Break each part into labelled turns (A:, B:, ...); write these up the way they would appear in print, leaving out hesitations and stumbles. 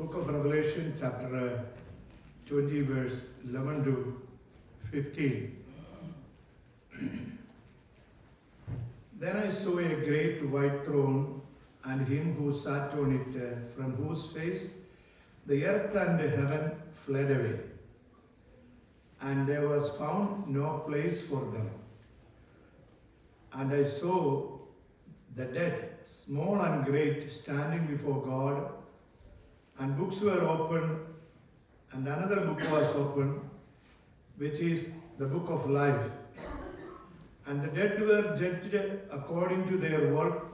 A: Book of Revelation, chapter 20, verse 11 to 15. Then I saw a great white throne and him who sat on it, from whose face the earth and heaven fled away, and there was found no place for them. And I saw the dead, small and great, standing before God, and books were opened, and another book was opened, which is the book of life. And the dead were judged according to their work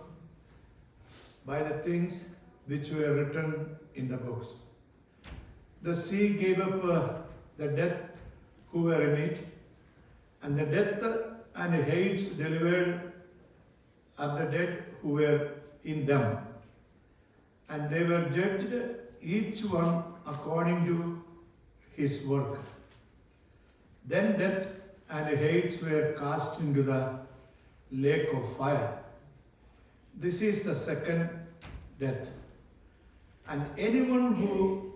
A: by the things which were written in the books. The sea gave up the dead who were in it, and the death and Hades delivered up the dead who were in them. And they were judged, each one according to his work. Then death and Hades were cast into the lake of fire. This is the second death. And anyone who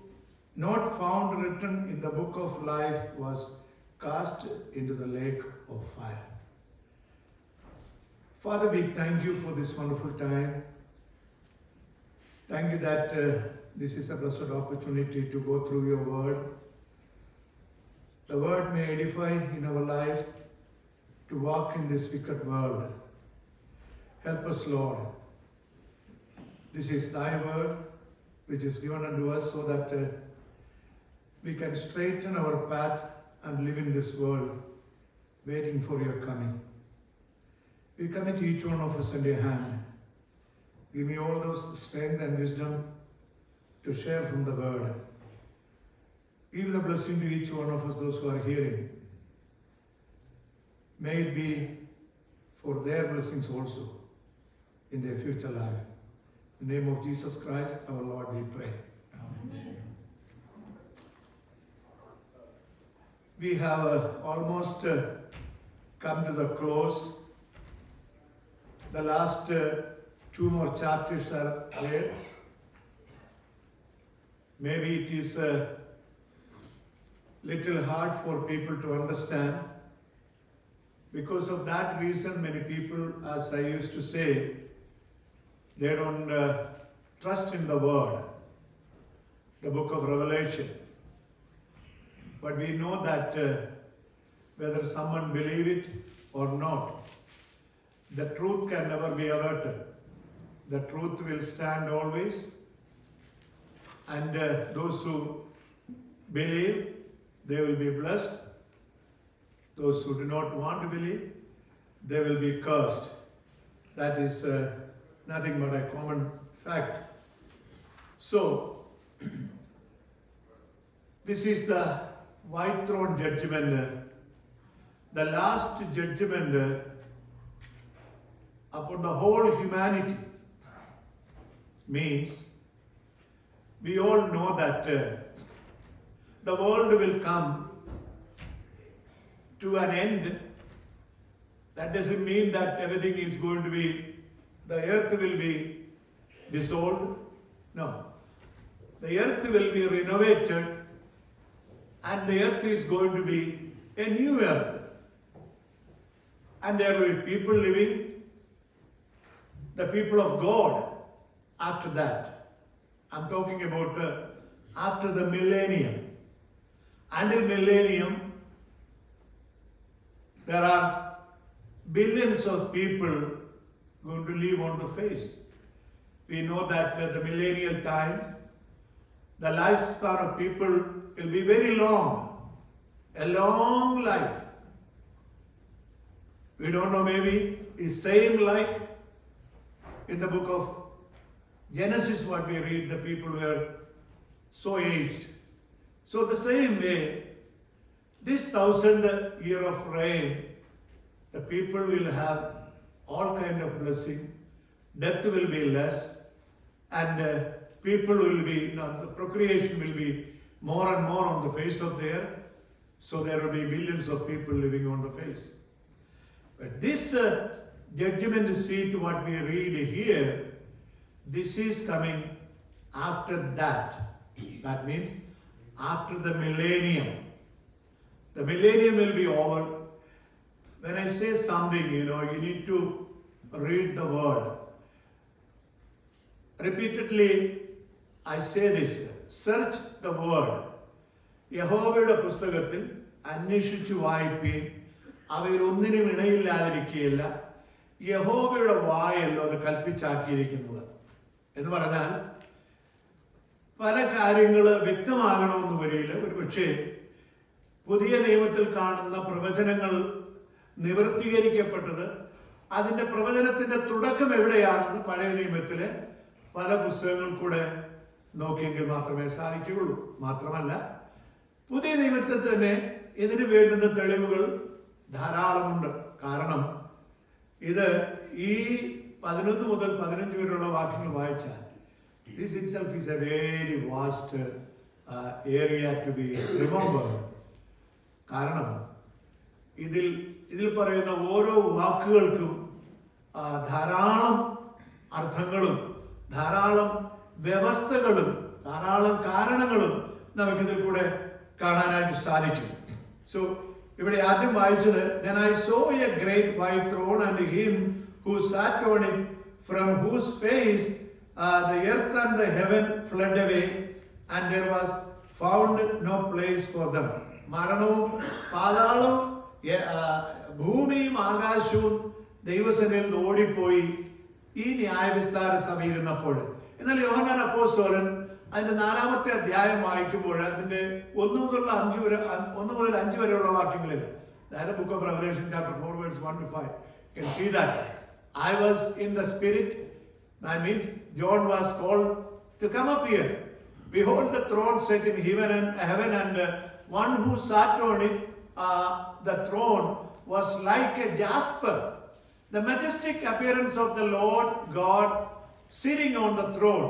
A: not found written in the book of life was cast into the lake of fire. Father, we thank you for this wonderful time. Thank you that this is a blessed opportunity to go through your word. The word may edify in our life to walk in this wicked world. Help us, Lord. This is thy word which is given unto us so that we can straighten our path and live in this world, waiting for your coming. We commit each one of us in your hand. Give me all those strength and wisdom to share from the word. Give the blessing to each one of us, those who are hearing. May it be for their blessings also in their future life. In the name of Jesus Christ, our Lord, we pray. Amen. We have almost come to the close. The last two more chapters are there. Maybe it is a little hard for people to understand. Because of that reason, many people, as I used to say, they don't trust in the word, the book of Revelation. But we know that whether someone believe it or not, the truth can never be averted. The truth will stand always. And those who believe, they will be blessed. Those who do not want to believe, they will be cursed. That is nothing but a common fact. So, this is the white throne judgment, the last judgment upon the whole humanity. Means, we all know that the world will come to an end. That doesn't mean that everything is going to be, the earth will be dissolved. No. The earth will be renovated and the earth is going to be a new earth. And there will be people living, the people of God after that. I'm talking about after the millennium. Until millennium, there are billions of people going to live on the face. We know that the millennial time, the lifespan of people will be very long, a long life. We don't know, maybe it's same like in the book of Genesis what we read, the people were so aged. So the same way, this 1,000 year of reign, the people will have all kind of blessing, death will be less, and people will be, the procreation will be more and more on the face of the earth, so there will be billions of people living on the face. But this judgment seat, what we read here, this is coming after that. That means after the millennium. The millennium will be over. When I say something, you need to read the word. Repeatedly, I say this. Search the word. യഹോവയുടെ പുസ്തകത്തിൽ അന്വേഷിച്ചു വായിപ്പീൻ, അവയിൽ ഒന്നിനും ഇണയില്ലാതിരിക്കുകയില്ല. യഹോവയുടെ വായല്ലോ അത് കൽപ്പിച്ചാക്കിയിരിക്കുന്നത്. എന്ന് പറഞ്ഞാൽ പല കാര്യങ്ങൾ വ്യക്തമാകണമെന്ന് വരില്ല. ഒരു പക്ഷേ പുതിയ നിയമത്തിൽ കാണുന്ന പ്രവചനങ്ങൾ നിവർത്തീകരിക്കപ്പെട്ടത് അതിന്റെ പ്രവചനത്തിന്റെ തുടക്കം എവിടെയാണെന്ന് പഴയ നിയമത്തിലെ പല പുസ്തകങ്ങൾ കൂടെ നോക്കിയെങ്കിൽ മാത്രമേ സാധിക്കുകയുള്ളൂ. മാത്രമല്ല, പുതിയ നിയമത്തിൽ തന്നെ ഇതിന് വേണ്ടുന്ന തെളിവുകൾ ധാരാളമുണ്ട്. കാരണം ഇത് ഈ 11 മുതൽ 15 വരെയുള്ള വാക്യങ്ങൾ വായിച്ചാൽ this itself is a very vast area to be remembered. കാരണം ഇതിൽ പറയുന്ന ഓരോ വാക്കുകൾക്കും ധാരാളം അർത്ഥങ്ങളും ധാരാളം വ്യവസ്ഥകളും ധാരാളം കാരണങ്ങളും നമുക്കിതിൽ കൂടെ കാണാനായിട്ട് സാധിക്കും. സോ ഇവിടെ ആദ്യം വായിച്ചത്, then I saw a great white throne and him who sat on it, from whose face the earth and the heaven fled away, and there was found no place for them. മരണവും പാതാളവും ഭൂമിയും ആകാശവും ദൈവസന്നിധിയിൽ നിന്ന് ഓടിപ്പോയി ഈ ന്യായവിസ്താര സഭയിൽ ഇരുന്നപ്പോൾ. എന്നാൽ യോഹന്നാൻ അപ്പോസ്തലൻ അതിന്റെ 4-ാമത്തെ അധ്യായം വായിക്കുമ്പോൾ അതിന്റെ 1 മുതൽ 5 വരെയുള്ള വാക്യങ്ങളിൽ, അതായത് book of revelation chapter 4 verse 1 to 5, you can see that I was in the spirit. That means John was called to come up here. Behold, the throne set in heaven, and one who sat on it, the throne was like a jasper, the majestic appearance of the Lord God sitting on the throne.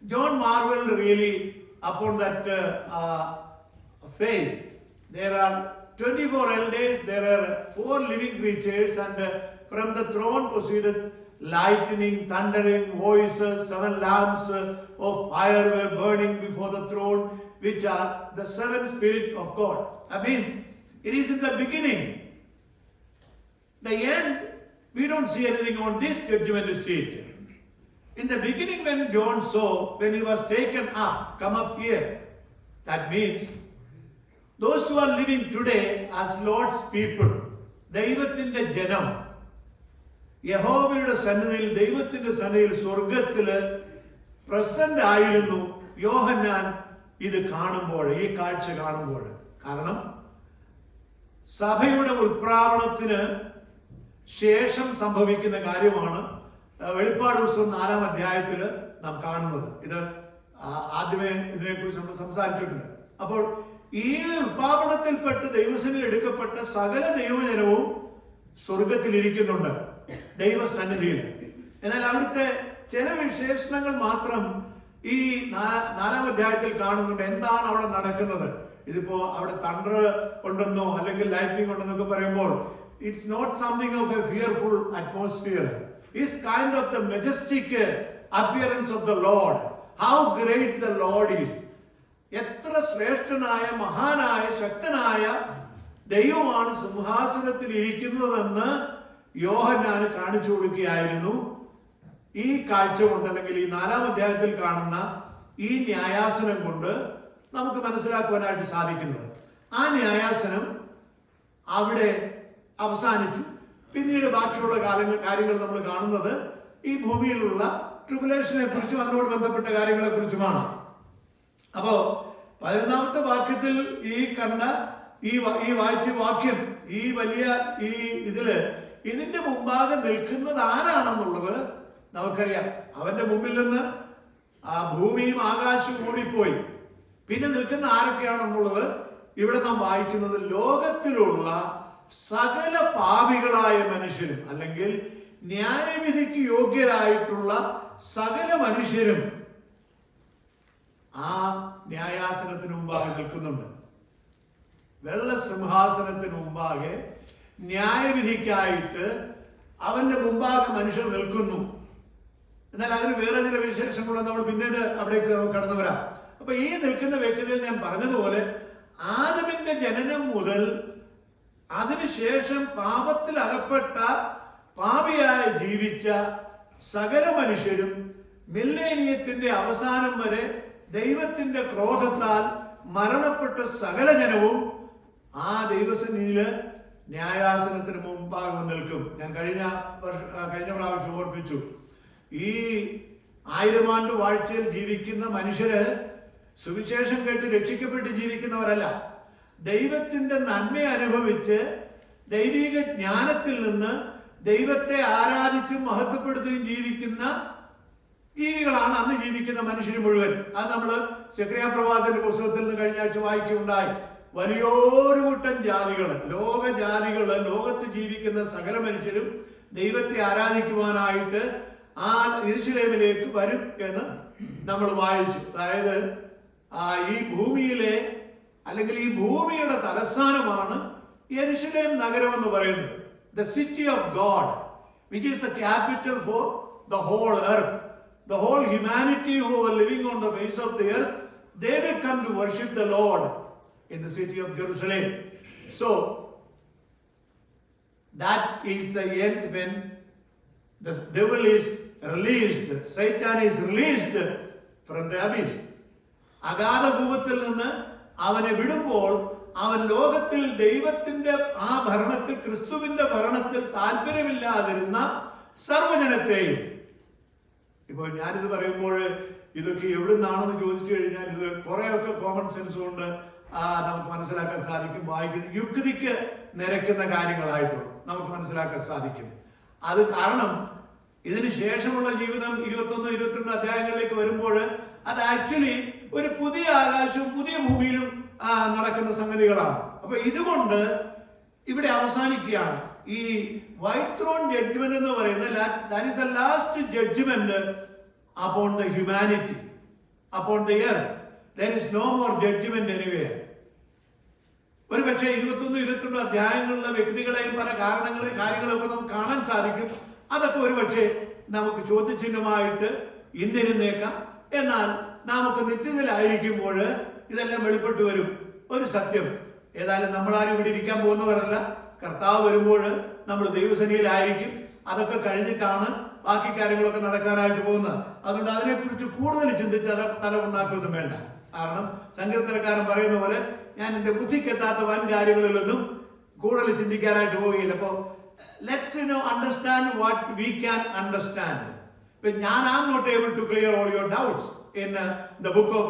A: John marveled really upon that face. There are 24 elders, there are 4 living creatures, and from the throne proceeded lightning, thundering voices. 7 lamps of fire were burning before the throne, which are the 7 Spirits of God. That means it is in the beginning. The end, we don't see anything on this judgment seat. In the beginning, when John saw, when he was taken up, come up here, that means those who are living today as Lord's people, ദൈവത്തിന്റെ ജനം, യഹോവയുടെ സന്നിധിയിൽ, ദൈവത്തിന്റെ സന്നിധിയിൽ സ്വർഗത്തില് present ആയിരുന്നു യോഹന്നാൻ ഇത് കാണുമ്പോൾ, ഈ കാഴ്ച കാണുമ്പോൾ. കാരണം സഭയുടെ ഉത്പ്രാവണത്തിന് ശേഷം സംഭവിക്കുന്ന കാര്യമാണ് വെളിപ്പാട് പുസ്തകം 4-ാം അധ്യായത്തിൽ നാം കാണുന്നത്. ഇത് ആദ്യമേ ഇതിനെക്കുറിച്ച് നമ്മൾ സംസാരിച്ചിട്ടുണ്ട്. അപ്പോൾ ഈ ഉത്പാദനത്തിൽപ്പെട്ട് ദൈവസന്നിധിയിൽ എടുക്കപ്പെട്ട സകല ദൈവജനവും സ്വർഗത്തിലിരിക്കുന്നുണ്ട്, ദൈവസന്നിധിയിൽ. എന്നാൽ അവിടുത്തെ ചില വിശേഷണങ്ങൾ മാത്രം ഈ 4-ാം അധ്യായത്തിൽ കാണുന്നുണ്ട്. എന്താണ് അവിടെ നടക്കുന്നത്? ഇതിപ്പോ അവിടെ തണ്ടർ ഉണ്ടെന്നോ അല്ലെങ്കിൽ ലൈറ്റിംഗ് ഉണ്ടെന്നൊക്കെ പറയുമ്പോൾ it's not something of a fearful atmosphere. It's kind of the majestic appearance of the Lord. How great the Lord is. എത്ര ശ്രേഷ്ഠനായ, മഹാനായ, ശക്തനായ ദൈവമാണ് സിംഹാസനത്തിൽ ഇരിക്കുന്നതെന്ന് യോഹന്നാന് കാണിച്ചു കൊടുക്കുകയായിരുന്നു ഈ കാഴ്ച കൊണ്ട്, അല്ലെങ്കിൽ ഈ 4-ാം അധ്യായത്തിൽ കാണുന്ന ഈ ന്യായാസനം കൊണ്ട് നമുക്ക് മനസ്സിലാക്കുവാനായിട്ട് സാധിക്കുന്നത്. ആ ന്യായാസനം അവിടെ അവസാനിച്ചു. പിന്നീട് ബാക്കിയുള്ള കാര്യങ്ങൾ നമ്മൾ കാണുന്നത് ഈ ഭൂമിയിലുള്ള ട്രിബുലേഷനെ കുറിച്ചും അതിനോട് ബന്ധപ്പെട്ട കാര്യങ്ങളെ കുറിച്ചുമാണ്. അപ്പോ 11-ാമത്തെ വാക്യത്തിൽ ഈ കണ്ട ഈ വായിച്ച വാക്യം, ഈ വലിയ ഇതിന്റെ മുമ്പാകെ നിൽക്കുന്നത് ആരാണെന്നുള്ളത് നമുക്കറിയാം. അവന്റെ മുമ്പിൽ നിന്ന് ആ ഭൂമിയും ആകാശവും ഓടിപ്പോയി. പിന്നെ നിൽക്കുന്ന ആരൊക്കെയാണെന്നുള്ളത് ഇവിടെ നാം വായിക്കുന്നത്, ലോകത്തിലുള്ള സകല പാപികളായ മനുഷ്യരും, അല്ലെങ്കിൽ ന്യായവിധിക്ക് യോഗ്യരായിട്ടുള്ള സകല മനുഷ്യരും ആ ന്യായാസനത്തിന് മുമ്പാകെ നിൽക്കുന്നുണ്ട്. വെള്ള സിംഹാസനത്തിന് മുമ്പാകെ ന്യായവിധിക്കായിട്ട് അവന്റെ മുമ്പാകെ മനുഷ്യർ നിൽക്കുന്നു. എന്നാൽ അതിന് വേറെ ചില വിശേഷങ്ങളുള്ള നമ്മൾ പിന്നീട് അവിടേക്ക് കടന്നു വരാം. അപ്പൊ ഈ നിൽക്കുന്ന വ്യക്തിയിൽ ഞാൻ പറഞ്ഞതുപോലെ ആദമിന്റെ ജനനം മുതൽ അതിനുശേഷം പാപത്തിൽ അകപ്പെട്ട പാപിയായി ജീവിച്ച സകല മനുഷ്യരും മില്ലേനിയത്തിന്റെ അവസാനം വരെ ദൈവത്തിന്റെ ക്രോധത്താൽ മരണപ്പെട്ട സകല ജനവും ആ ദൈവസന്നിധിയില് ന്യായാസനത്തിന് മുമ്പാകെ നിൽക്കും. ഞാൻ കഴിഞ്ഞ പ്രാവശ്യം ഓർപ്പിച്ചു, ഈ 1000 ആണ്ട് വാഴ്ചയിൽ ജീവിക്കുന്ന മനുഷ്യര് സുവിശേഷം കേട്ട് രക്ഷിക്കപ്പെട്ട് ജീവിക്കുന്നവരല്ല. ദൈവത്തിന്റെ നന്മ അനുഭവിച്ച് ദൈവിക ജ്ഞാനത്തിൽ നിന്ന് ദൈവത്തെ ആരാധിച്ചും മഹത്വപ്പെടുത്തുകയും ജീവിക്കുന്ന ജീവികളാണ് അന്ന് ജീവിക്കുന്ന മനുഷ്യർ മുഴുവൻ. അത് നമ്മൾ സെക്രിയ പ്രവാചകന്റെ പുസ്തകത്തിൽ നിന്ന് കഴിഞ്ഞ ആഴ്ച വായിക്കുകയുണ്ടായി. വലിയൊരു കൂട്ടം ജാതികള്, ലോകജാതികള്, ലോകത്ത് ജീവിക്കുന്ന സകല മനുഷ്യരും ദൈവത്തെ ആരാധിക്കുവാനായിട്ട് ആ യെരൂശലേമിലേക്ക് വരും എന്ന് നമ്മൾ വായിച്ചു. അതായത് ഈ ഭൂമിയിലെ അല്ലെങ്കിൽ ഈ ഭൂമിയുടെ തലസ്ഥാനമാണ് യെരൂശലേം നഗരം എന്ന് പറയുന്നത്. The city of God, which is a capital for the whole earth. The whole humanity who are living on the face of the earth, they will come to worship the Lord in the city of Jerusalem. So, that is the end when the devil is released. Satan is released from the abyss. അഗാധ കൂപത്തിൽ നിന്ന് അവനെ വിടുമ്പോൾ അവൻ ലോകത്തിൽ ദൈവത്തിന്റെ ആ ഭരണത്തിൽ, ക്രിസ്തുവിന്റെ ഭരണത്തിൽ താല്പര്യമില്ലാതിരുന്ന സർവ്വജനത്തെയും, ഇപ്പോൾ ഞാനിത് പറയുമ്പോൾ ഇതൊക്കെ എവിടെ നിന്നാണെന്ന് ചോദിച്ചു കഴിഞ്ഞാൽ ഇത് കുറെയൊക്കെ കോമൺ സെൻസ് കൊണ്ട് നമുക്ക് മനസ്സിലാക്കാൻ സാധിക്കും. വായിക്കുന്ന യുക്തിക്ക് നിരക്കുന്ന കാര്യങ്ങളായിട്ടുള്ളൂ നമുക്ക് മനസ്സിലാക്കാൻ സാധിക്കും. അത് കാരണം ഇതിന് ശേഷമുള്ള ജീവിതം 21, 22 അധ്യായങ്ങളിലേക്ക് വരുമ്പോൾ അത് ആക്ച്വലി ഒരു പുതിയ ആകാശവും പുതിയ ഭൂമിയിലും നടക്കുന്ന സംഗതികളാണ്. അപ്പൊ ഇതുകൊണ്ട് ഇവിടെ അവസാനിക്കുകയാണ്. ഈ വൈറ്റ് ത്രോൺ ജഡ്ജ്മെന്റ് എന്ന് പറയുന്നത് that is the last judgment upon the humanity, upon the earth. There is no more judgment anywhere. ഒരു പക്ഷേ 21, 22 അധ്യായങ്ങളിലെ വ്യക്തികളെയും പല കാര്യങ്ങളൊക്കെ നമുക്ക് കാണാൻ സാധിക്കും. അതൊക്കെ ഒരു പക്ഷേ നമുക്ക് ചോദ്യചിഹ്നമായിട്ട് ഇന്നിരുന്നേക്കാം. എന്നാൽ നമുക്ക് നിത്യത്തിലായിരിക്കുമ്പോൾ ഇതെല്ലാം വെളിപ്പെട്ടു വരും. ഒരു സത്യം, ഏതായാലും നമ്മളാരും ഇവിടെ ഇരിക്കാൻ പോകുന്നവരല്ല. കർത്താവ് വരുമ്പോൾ നമ്മൾ ദൈവസന്നിധിയിലായിരിക്കും. അതൊക്കെ കഴിഞ്ഞിട്ടാണ് ബാക്കി കാര്യങ്ങളൊക്കെ നടക്കാനായിട്ട് പോകുന്നത്. അതുകൊണ്ട് അതിനെക്കുറിച്ച് കൂടുതൽ ചിന്തിച്ച് തല ഉണ്ടാക്കുകയൊന്നും വേണ്ട. കാരണം സങ്കീർത്തനക്കാരൻ പറയുന്ന പോലെ ഞാൻ എൻ്റെ ബുദ്ധിക്കെത്താത്ത വൻ കാര്യങ്ങളിലൊന്നും കൂടുതൽ ചിന്തിക്കാനായിട്ട് പോവുകയില്ല. അപ്പോൾ let's understand what we can understand. ഞാൻ am not able to clear all your doubts in the book of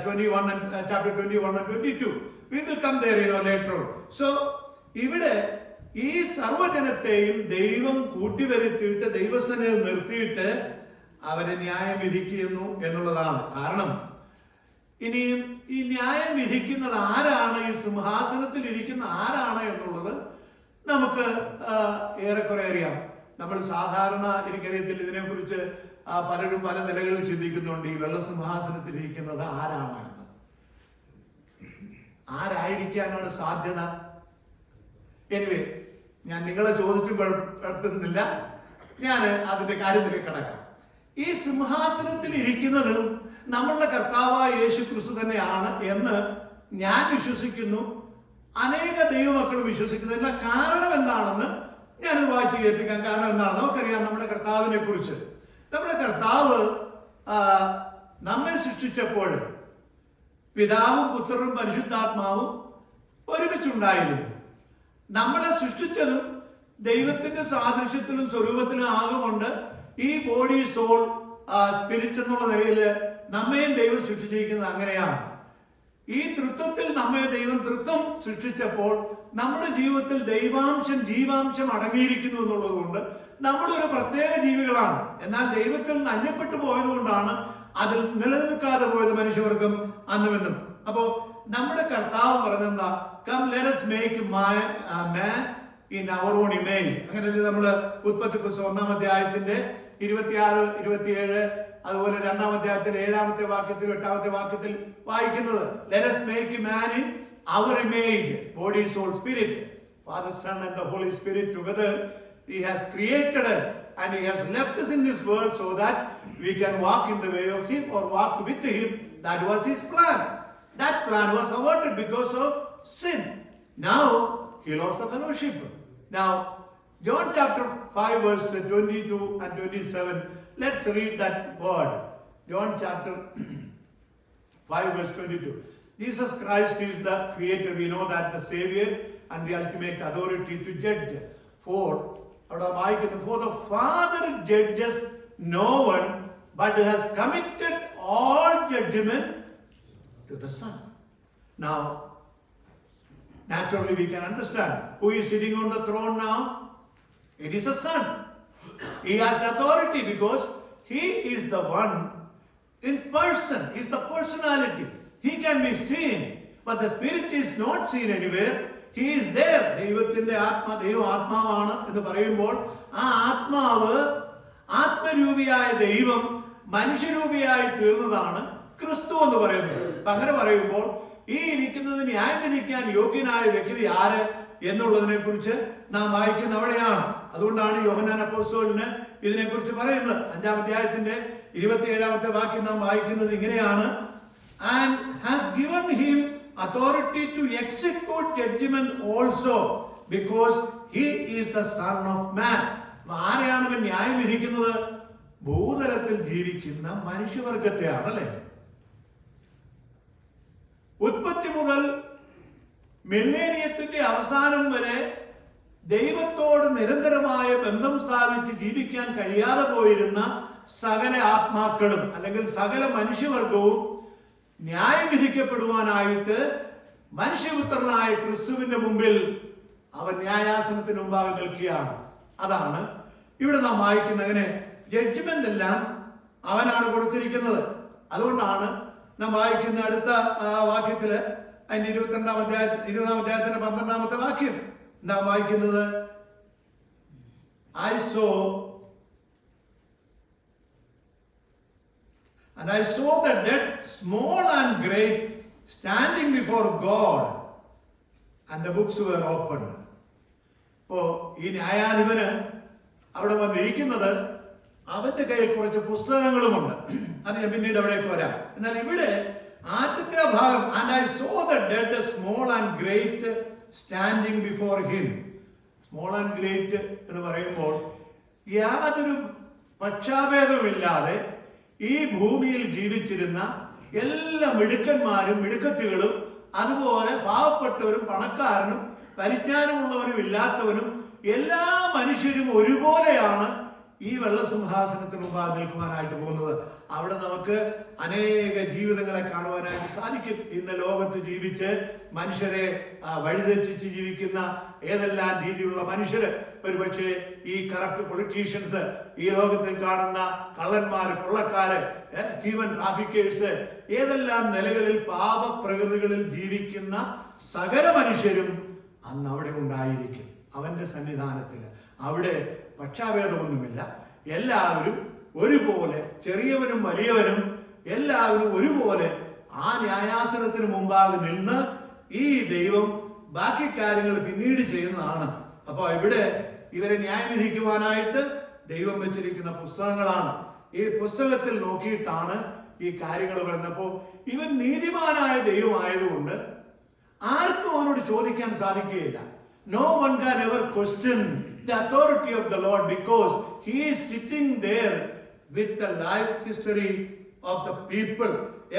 A: 21 and chapter 21 and 22. We will come there later on. So ഇവിടെ ഈ സർവ്വജനത്തെയും ദൈവം കൂട്ടിവരുത്തിയിട്ട് ദൈവസന്നിധിയിൽ നിർത്തിയിട്ട് അവരെ ന്യായം വിധിക്കുന്നു എന്നുള്ളതാണ്. കാരണം ഇനിയും ഈ ന്യായം വിധിക്കുന്നത് ആരാണ്, ഈ സിംഹാസനത്തിൽ ഇരിക്കുന്ന ആരാണ് എന്നുള്ളത് നമുക്ക് ഏറെക്കുറെ അറിയാം. നമ്മൾ സാധാരണ, എനിക്കറിയത്തില്ല, ഇതിനെക്കുറിച്ച് പലരും പല നിലകളിൽ ചിന്തിക്കുന്നുണ്ട്. ഈ വെള്ളസിംഹാസനത്തിൽ ഇരിക്കുന്നത് ആരാണ്, ആരായിരിക്കാനാണ് സാധ്യത? എനിവേ, ഞാൻ നിങ്ങളെ ചോദിച്ചു പെടുത്തുന്നില്ല, ഞാൻ അതിന്റെ കാര്യത്തിലേക്ക് കടക്കാം. ഈ സിംഹാസനത്തിൽ ഇരിക്കുന്നതും നമ്മളുടെ കർത്താവായ യേശു ക്രിസ്തു തന്നെയാണ് എന്ന് ഞാൻ വിശ്വസിക്കുന്നു. അനേക ദൈവമക്കളും വിശ്വസിക്കുന്നതിന്റെ കാരണം എന്താണെന്ന് ഞാൻ വായിച്ചു കേൾപ്പിക്കാം. കാരണം എന്താണ്? നമുക്കറിയാം നമ്മുടെ കർത്താവിനെ കുറിച്ച്. നമ്മുടെ കർത്താവ് നമ്മെ സൃഷ്ടിച്ചപ്പോൾ പിതാവും പുത്രനും പരിശുദ്ധാത്മാവും ഒരുമിച്ചുണ്ടായിരുന്നു. നമ്മളെ സൃഷ്ടിച്ചതും ദൈവത്തിന്റെ സാദൃശ്യത്തിലും സ്വരൂപത്തിലും ആകുകൊണ്ട് ഈ ബോഡി, സോൾ, സ്പിരിറ്റ് എന്നുള്ള നിലയിൽ നമ്മയും ദൈവം സൃഷ്ടിച്ചിരിക്കുന്നത് അങ്ങനെയാണ്. ഈ തൃത്വത്തിൽ നമ്മെ ദൈവം തൃത്വം സൃഷ്ടിച്ചപ്പോൾ നമ്മുടെ ജീവിതത്തിൽ ദൈവാംശം, ജീവാംശം അടങ്ങിയിരിക്കുന്നു എന്നുള്ളത് കൊണ്ട് നമ്മളൊരു പ്രത്യേക ജീവികളാണ്. എന്നാൽ ദൈവത്തിൽ നിന്ന് അന്യപ്പെട്ടു പോയതുകൊണ്ടാണ് അതിൽ നിലനിൽക്കാതെ പോയത് മനുഷ്യവർഗം അന്നുമെന്നും. അപ്പോ നമ്മുടെ കർത്താവ് പറഞ്ഞെന്താ? Come let us make man in our own image. അങ്ങനെയല്ലേ നമ്മള് ഉൽപ്പത്തി പുസ്തകം 1-ാം അധ്യായത്തിന്റെ 26, 27, അതുപോലെ 2-ാം അധ്യായത്തിന്റെ 7-ാമത്തെ വാക്യത്തിൽ 8-ാമത്തെ വാക്യത്തിൽ വായിക്കുന്നത്. Let us make man in our image, body, soul, spirit. Father, Son and the Holy Spirit together. He has created us and He has left us in this world so that we can walk in the way of Him or walk with Him That was his plan. That plan was averted because of sin. Now he lost the fellowship. Now, John chapter 5 verse 22 and 27. Let's read that word. John chapter 5 verse 22. Jesus Christ is the creator. We know that, the savior and the ultimate authority to judge. For the Father judges no one, but has committed all judgment to the Son. Now, naturally we can understand who is sitting on the throne now. It is a Son. He has the authority because he is the one in person. He is the personality. He can be seen, but the Spirit is not seen anywhere. He is there. ദൈവത്തിന്റെ ദൈവം ആത്മാവാണ് എന്ന് പറയുമ്പോൾ ആ ആത്മാവ്, ആത്മരൂപിയായ ദൈവം മനുഷ്യരൂപിയായി തീർന്നതാണ് ക്രിസ്തു എന്ന് പറയുന്നത്. അപ്പൊ അങ്ങനെ പറയുമ്പോൾ ഈ ഇരിക്കുന്നത് ന്യായം വിധിക്കാൻ യോഗ്യനായ വ്യക്തി ആര് എന്നുള്ളതിനെ കുറിച്ച് നാം വായിക്കുന്ന അവിടെയാണ്. അതുകൊണ്ടാണ് യോഹന്നാൻ അപ്പോസ്തലന് ഇതിനെക്കുറിച്ച് പറയുന്നത്. 5-ാം അധ്യായത്തിന്റെ 27-ാമത്തെ വാക്യം നാം വായിക്കുന്നത് ഇങ്ങനെയാണ്. And has given him authority to execute judgment also, because he is the Son of Man. ആരെയാണ് അവൻ ന്യായം വിധിക്കുന്നത്? ഭൂതലത്തിൽ ജീവിക്കുന്ന മനുഷ്യവർഗത്തെയാണ്, അല്ലെ? ഉത്പത്തി മുതൽ മില്ലേനിയത്തിന്റെ അവസാനം വരെ ദൈവത്തോട് നിരന്തരമായ ബന്ധം സ്ഥാപിച്ച് ജീവിക്കാൻ കഴിയാതെ പോയിരുന്ന സകല ആത്മാക്കളും അല്ലെങ്കിൽ സകല മനുഷ്യവർഗവും ന്യായം വിധിക്കപ്പെടുവാനായിട്ട് മനുഷ്യപുത്രനായ ക്രിസ്തുവിന്റെ മുമ്പിൽ അവൻ ന്യായാസനത്തിന് മുമ്പാകെ നിൽക്കുകയാണ്. അതാണ് ഇവിടെ നാം വായിക്കുന്ന. അങ്ങനെ ജഡ്ജ്മെന്റ് എല്ലാം അവനാണ് കൊടുത്തിരിക്കുന്നത്. അതുകൊണ്ടാണ് നാം വായിക്കുന്ന അടുത്ത വാക്യത്തില്, അതിന്റെ 20-ാം അധ്യായത്തിന്റെ 12-ാമത്തെ വാക്യം നാം വായിക്കുന്നത്, And I saw the dead, small and great, standing before God, and the books were opened. ഇപ്പോ ഈ ന്യായാധിപന് അവിടെ വന്നിരിക്കുന്നത് അവന്റെ കയ്യിൽ കുറച്ച് പുസ്തകങ്ങളുമുണ്ട്. അത് ഞാൻ പിന്നീട് അവിടേക്ക് വരാം. എന്നാൽ ഇവിടെ ആദ്യത്തെ ഭാഗം, and I saw the dead, small and great, standing before him. Small and great എന്ന് പറയുമ്പോൾ യാതൊരു പക്ഷാഭേദമില്ലാതെ ഈ ഭൂമിയിൽ ജീവിച്ചിരുന്ന എല്ലാ മിടുക്കന്മാരും മിടുക്കത്തികളും, അതുപോലെ പാവപ്പെട്ടവരും പണക്കാരനും പരിജ്ഞാനമുള്ളവനും ഇല്ലാത്തവനും എല്ലാ മനുഷ്യരും ഒരുപോലെയാണ് ഈ വെള്ളസിംഹാസനത്തിന് മുമ്പാകെ നിൽക്കുവാനായിട്ട് പോകുന്നത്. അവിടെ നമുക്ക് അനേക ജീവിതങ്ങളെ കാണുവാനായിട്ട് സാധിക്കും. ഇന്ന് ലോകത്ത് ജീവിച്ച് മനുഷ്യരെ വഴിതെറ്റിച്ച് ജീവിക്കുന്ന ഏതെല്ലാം രീതിയിലുള്ള മനുഷ്യര്, ഒരുപക്ഷെ ഈ കറപ്റ്റ് പൊളിറ്റീഷ്യൻസ്, ഈ ലോകത്തിൽ കാണുന്ന കള്ളന്മാര്, കൊള്ളക്കാര്, ഹ്യൂമൻ ട്രാഫിക്കേഴ്സ്, ഏതെല്ലാം നിലകളിൽ പാപപ്രകൃതികളിൽ ജീവിക്കുന്ന സകല മനുഷ്യരും അന്ന് അവിടെ ഉണ്ടായിരിക്കും, അവന്റെ സന്നിധാനത്തിൽ. അവിടെ പക്ഷാഭേദമൊന്നുമില്ല. എല്ലാവരും ഒരുപോലെ, ചെറിയവനും വലിയവനും എല്ലാവരും ഒരുപോലെ ആ ന്യായാസനത്തിന് മുമ്പാകെ നിന്ന് ഈ ദൈവം ബാക്കി കാര്യങ്ങൾ പിന്നീട് ചെയ്യുന്നതാണ്. അപ്പൊ ഇവിടെ ഇവരെ ന്യായം വിധിക്കുവാനായിട്ട് ദൈവം വെച്ചിരിക്കുന്ന പുസ്തകങ്ങളാണ്. ഈ പുസ്തകത്തിൽ നോക്കിയിട്ടാണ് ഈ കാര്യങ്ങൾ പറയുന്നപ്പോ ഇവൻ നീതിമാനായ ദൈവമായതുകൊണ്ട് ആർക്കും അവനോട് ചോദിക്കാൻ സാധിക്കുകയില്ല. No one can ever question the authority of the Lord, because he is sitting there with the life history of the people.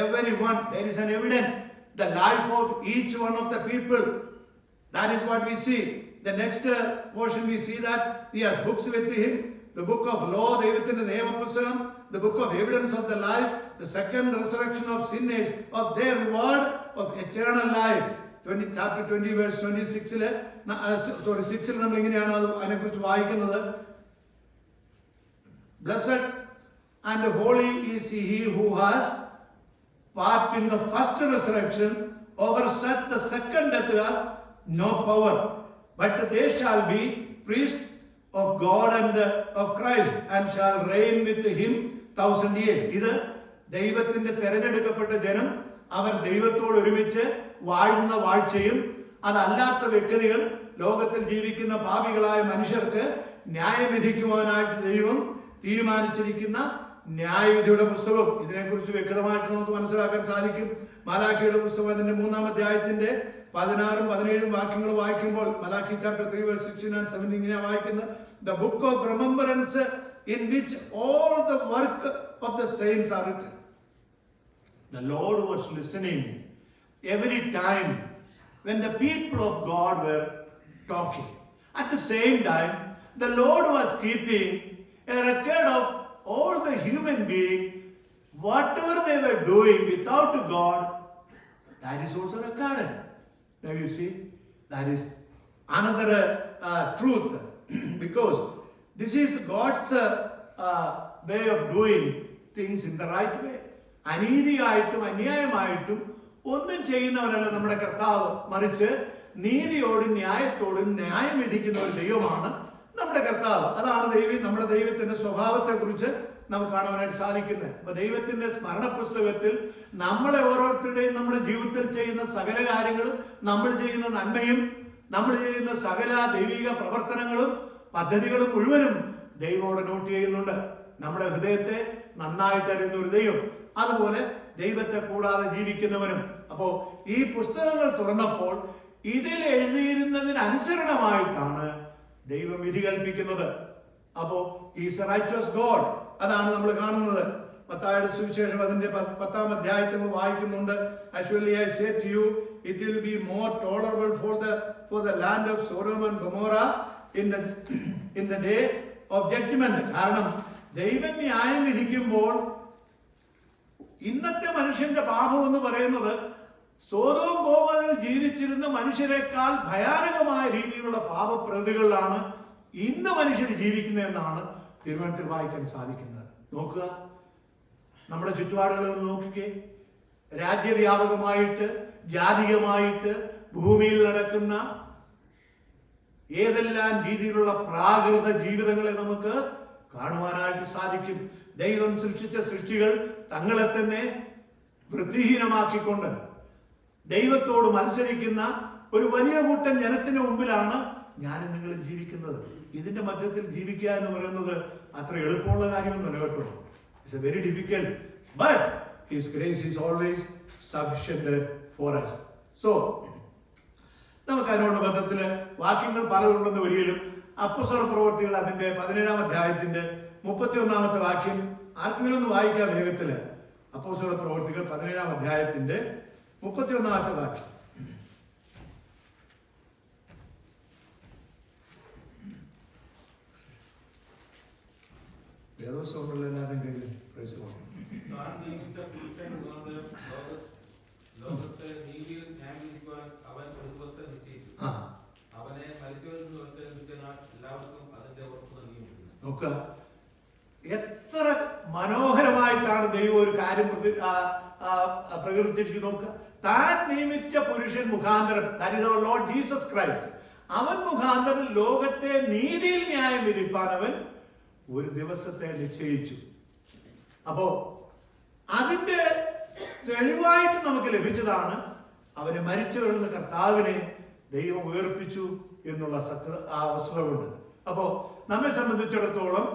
A: Everyone, there is an evidence, the life of each one of the people. That is what we see. The next portion we see that he has books with him. The book of law, ദൈവത്തിന്റെ നിയമപുസ്തകം, the book of evidence of the life, the second resurrection of sinners, of their reward of eternal life. Chapter 20 verse 26 6 നമ്മൾ ഇങ്ങനെയാണ് അതിനെക്കുറിച്ച് വായിക്കുന്നത്. Blessed and holy is he who has part in the first resurrection. Over such the second death has no power, but they shall be priests of God and of Christ, and shall reign with him 1,000 years. ഇത് ദൈവത്തിന്റെ തെരഞ്ഞെടുക്കപ്പെട്ട ജനം, അവർ ദൈവത്തോട് ഒരുമിച്ച് വാഴുന്ന വാഴ്ചയും, അതല്ലാത്ത വ്യക്തികൾ, ലോകത്തിൽ ജീവിക്കുന്ന പാപികളായ മനുഷ്യർക്ക് ന്യായം വിധിക്കുവാനായിട്ട് ദൈവം തീരുമാനിച്ചിരിക്കുന്ന ന്യായവിധിയുടെ പുസ്തകം. ഇതിനെക്കുറിച്ച് വ്യക്തമായിട്ട് നമുക്ക് മനസ്സിലാക്കാൻ സാധിക്കും. മാലാഖിയുടെ പുസ്തകം അതിന്റെ 3-ാം അധ്യായത്തിന്റെ 16-ഉം 17-ഉം വാക്യങ്ങൾ വായിക്കുമ്പോൾ മലാഖി ചാപ്റ്റർ 3 verse 16 and 17 ഇങ്ങനെ വായിക്കുന്നത്, the book of remembrance in which all the work of the saints are written. The Lord was listening every time when the people of God were talking. At the same time, the Lord was keeping a record of all the human beings, whatever they were doing without God, that is also recorded. Now you see, that is another truth, because this is God's way of doing things in the right way. അനീതിയായിട്ടും അന്യായമായിട്ടും ഒന്നും ചെയ്യുന്നവനല്ല നമ്മുടെ കർത്താവ്, മറിച്ച് നീതിയോടും ന്യായത്തോടും ന്യായം വിധിക്കുന്ന ഒരു ദൈവമാണ് നമ്മുടെ കർത്താവ്. അതാണ് നമ്മുടെ ദൈവത്തിന്റെ സ്വഭാവത്തെ കുറിച്ച് നമുക്ക് കാണുവാനായിട്ട് സാധിക്കുന്നത്. അപ്പൊ ദൈവത്തിന്റെ സ്മരണ പുസ്തകത്തിൽ നമ്മളെ ഓരോരുത്തരുടെയും നമ്മുടെ ജീവിതത്തിൽ ചെയ്യുന്ന സകല കാര്യങ്ങളും, നമ്മൾ ചെയ്യുന്ന നന്മയും നമ്മൾ ചെയ്യുന്ന സകല ദൈവിക പ്രവർത്തനങ്ങളും പദ്ധതികളും മുഴുവനും ദൈവം അവിടെ നോട്ട് ചെയ്യുന്നുണ്ട്. നമ്മുടെ ഹൃദയത്തെ നന്നായിട്ട് അറിയുന്ന ഒരു ദൈവം, അതുപോലെ ദൈവത്തെ കൂടാതെ ജീവിക്കുന്നവനും. അപ്പോ ഈ പുസ്തകങ്ങൾ തുറന്നപ്പോൾ ഇതിൽ എഴുതിയിരുന്നതിനനുസരണമായിട്ടാണ് ദൈവം വിധി കൽപ്പിക്കുന്നത്. അപ്പോ ഈസ് എ റൈച്ചസ് ഗോഡ്, അതാണ് നമ്മൾ കാണുന്നത്. മത്തായിയുടെ സുവിശേഷം അതിന്റെ 10-ാം അധ്യായത്തിൽ നമ്മൾ വായിക്കുന്നുണ്ട്, Actually I say to you, it will be more tolerable for the land of Sodom and Gomorrah in the day of judgment. കാരണം ദൈവം ന്യായം വിധിക്കുമ്പോൾ ഇന്നത്തെ മനുഷ്യന്റെ പാപം എന്ന് പറയുന്നത് സോദോം ഗോമോരയിൽ ജീവിച്ചിരുന്ന മനുഷ്യരെക്കാൾ ഭയാനകമായ രീതിയിലുള്ള പാപപ്രവൃത്തികളിലാണ് ഇന്ന് മനുഷ്യർ ജീവിക്കുന്നതെന്നാണ് തിരുവനന്തപുരത്തിൽ വായിക്കാൻ സാധിക്കുന്നത്. നോക്കുക, നമ്മുടെ ചുറ്റുപാടുകളിൽ നോക്കിക്കേ, രാജ്യവ്യാപകമായിട്ട് ജാതികമായിട്ട് ഭൂമിയിൽ നടക്കുന്ന ഏതെല്ലാം രീതിയിലുള്ള പ്രാകൃത ജീവിതങ്ങളെ നമുക്ക് കാണുവാനായിട്ട് സാധിക്കും. ദൈവം സൃഷ്ടിച്ച സൃഷ്ടികൾ തങ്ങളെ തന്നെ വൃത്തിഹീനമാക്കിക്കൊണ്ട് ദൈവത്തോട് മത്സരിക്കുന്ന ഒരു വലിയ കൂട്ടം ജനത്തിന് മുമ്പിലാണ് ഞാനും നിങ്ങളും ജീവിക്കുന്നത്. ഇതിന്റെ മധ്യത്തിൽ ജീവിക്കുക എന്ന് പറയുന്നത് അത്ര എളുപ്പമുള്ള കാര്യമൊന്നുമല്ല കേട്ടോ. It's a very difficult, but his grace is always sufficient for us. So നമുക്ക് അതിനോടുള്ള ബന്ധത്തിൽ വാക്യങ്ങൾ പലതുണ്ടെന്ന് വരികയിലും അപ്പോസ്തല പ്രവൃത്തികൾ അതിന്റെ 17-ാം അധ്യായത്തിന്റെ 31-ാമത്തെ വാക്യം ആർക്കെങ്കിലും ഒന്ന് വായിക്കാം വേഗത്തില്. അപ്പോസ്തല പ്രവൃത്തികൾ 17-ാം അധ്യായത്തിന്റെ 31-ാമത്തെ വാക്യം. വേദോത്സവമുള്ള എല്ലാവരും കയ്യിൽ
B: ലോകത്തെ നീതിയിൽ ന്യായീകരിക്കുവാൻ അവൻ ഒരു ദിവസത്തെ നിശ്ചയിച്ചു. അവനെ മരിച്ചവരിൽ നിന്ന് ഉയർത്തെഴുന്നേൽപ്പിച്ചതിനാൽ എല്ലാവർക്കും അതിന്റെ ഉറപ്പ് നൽകിയിരിക്കുന്നു.
A: നോക്കുക, എത്ര മനോഹരമായിട്ടാണ് ദൈവം ഒരു കാര്യം പ്രകീർത്തിച്ചിരിക്കുന്നത്. നോക്കുക, താൻ നിയമിച്ച പുരുഷൻ മുഖാന്തരം, that is our Lord Jesus Christ, അവൻ മുഖാന്തരം ലോകത്തെ നീതിയിൽ ന്യായം വിധിപ്പാൻ അവൻ ഒരു ദിവസത്തെ നിശ്ചയിച്ചു. അപ്പോ അതിന്റെ തെളിവായിട്ട് നമുക്ക് ലഭിച്ചതാണ് അവനെ മരിച്ചവരിൽ നിന്ന് കർത്താവിനെ ദൈവം ഉയർപ്പിച്ചു എന്നുള്ള വസ്തുതയുണ്ട്. അപ്പോ നമ്മെ സംബന്ധിച്ചിടത്തോളം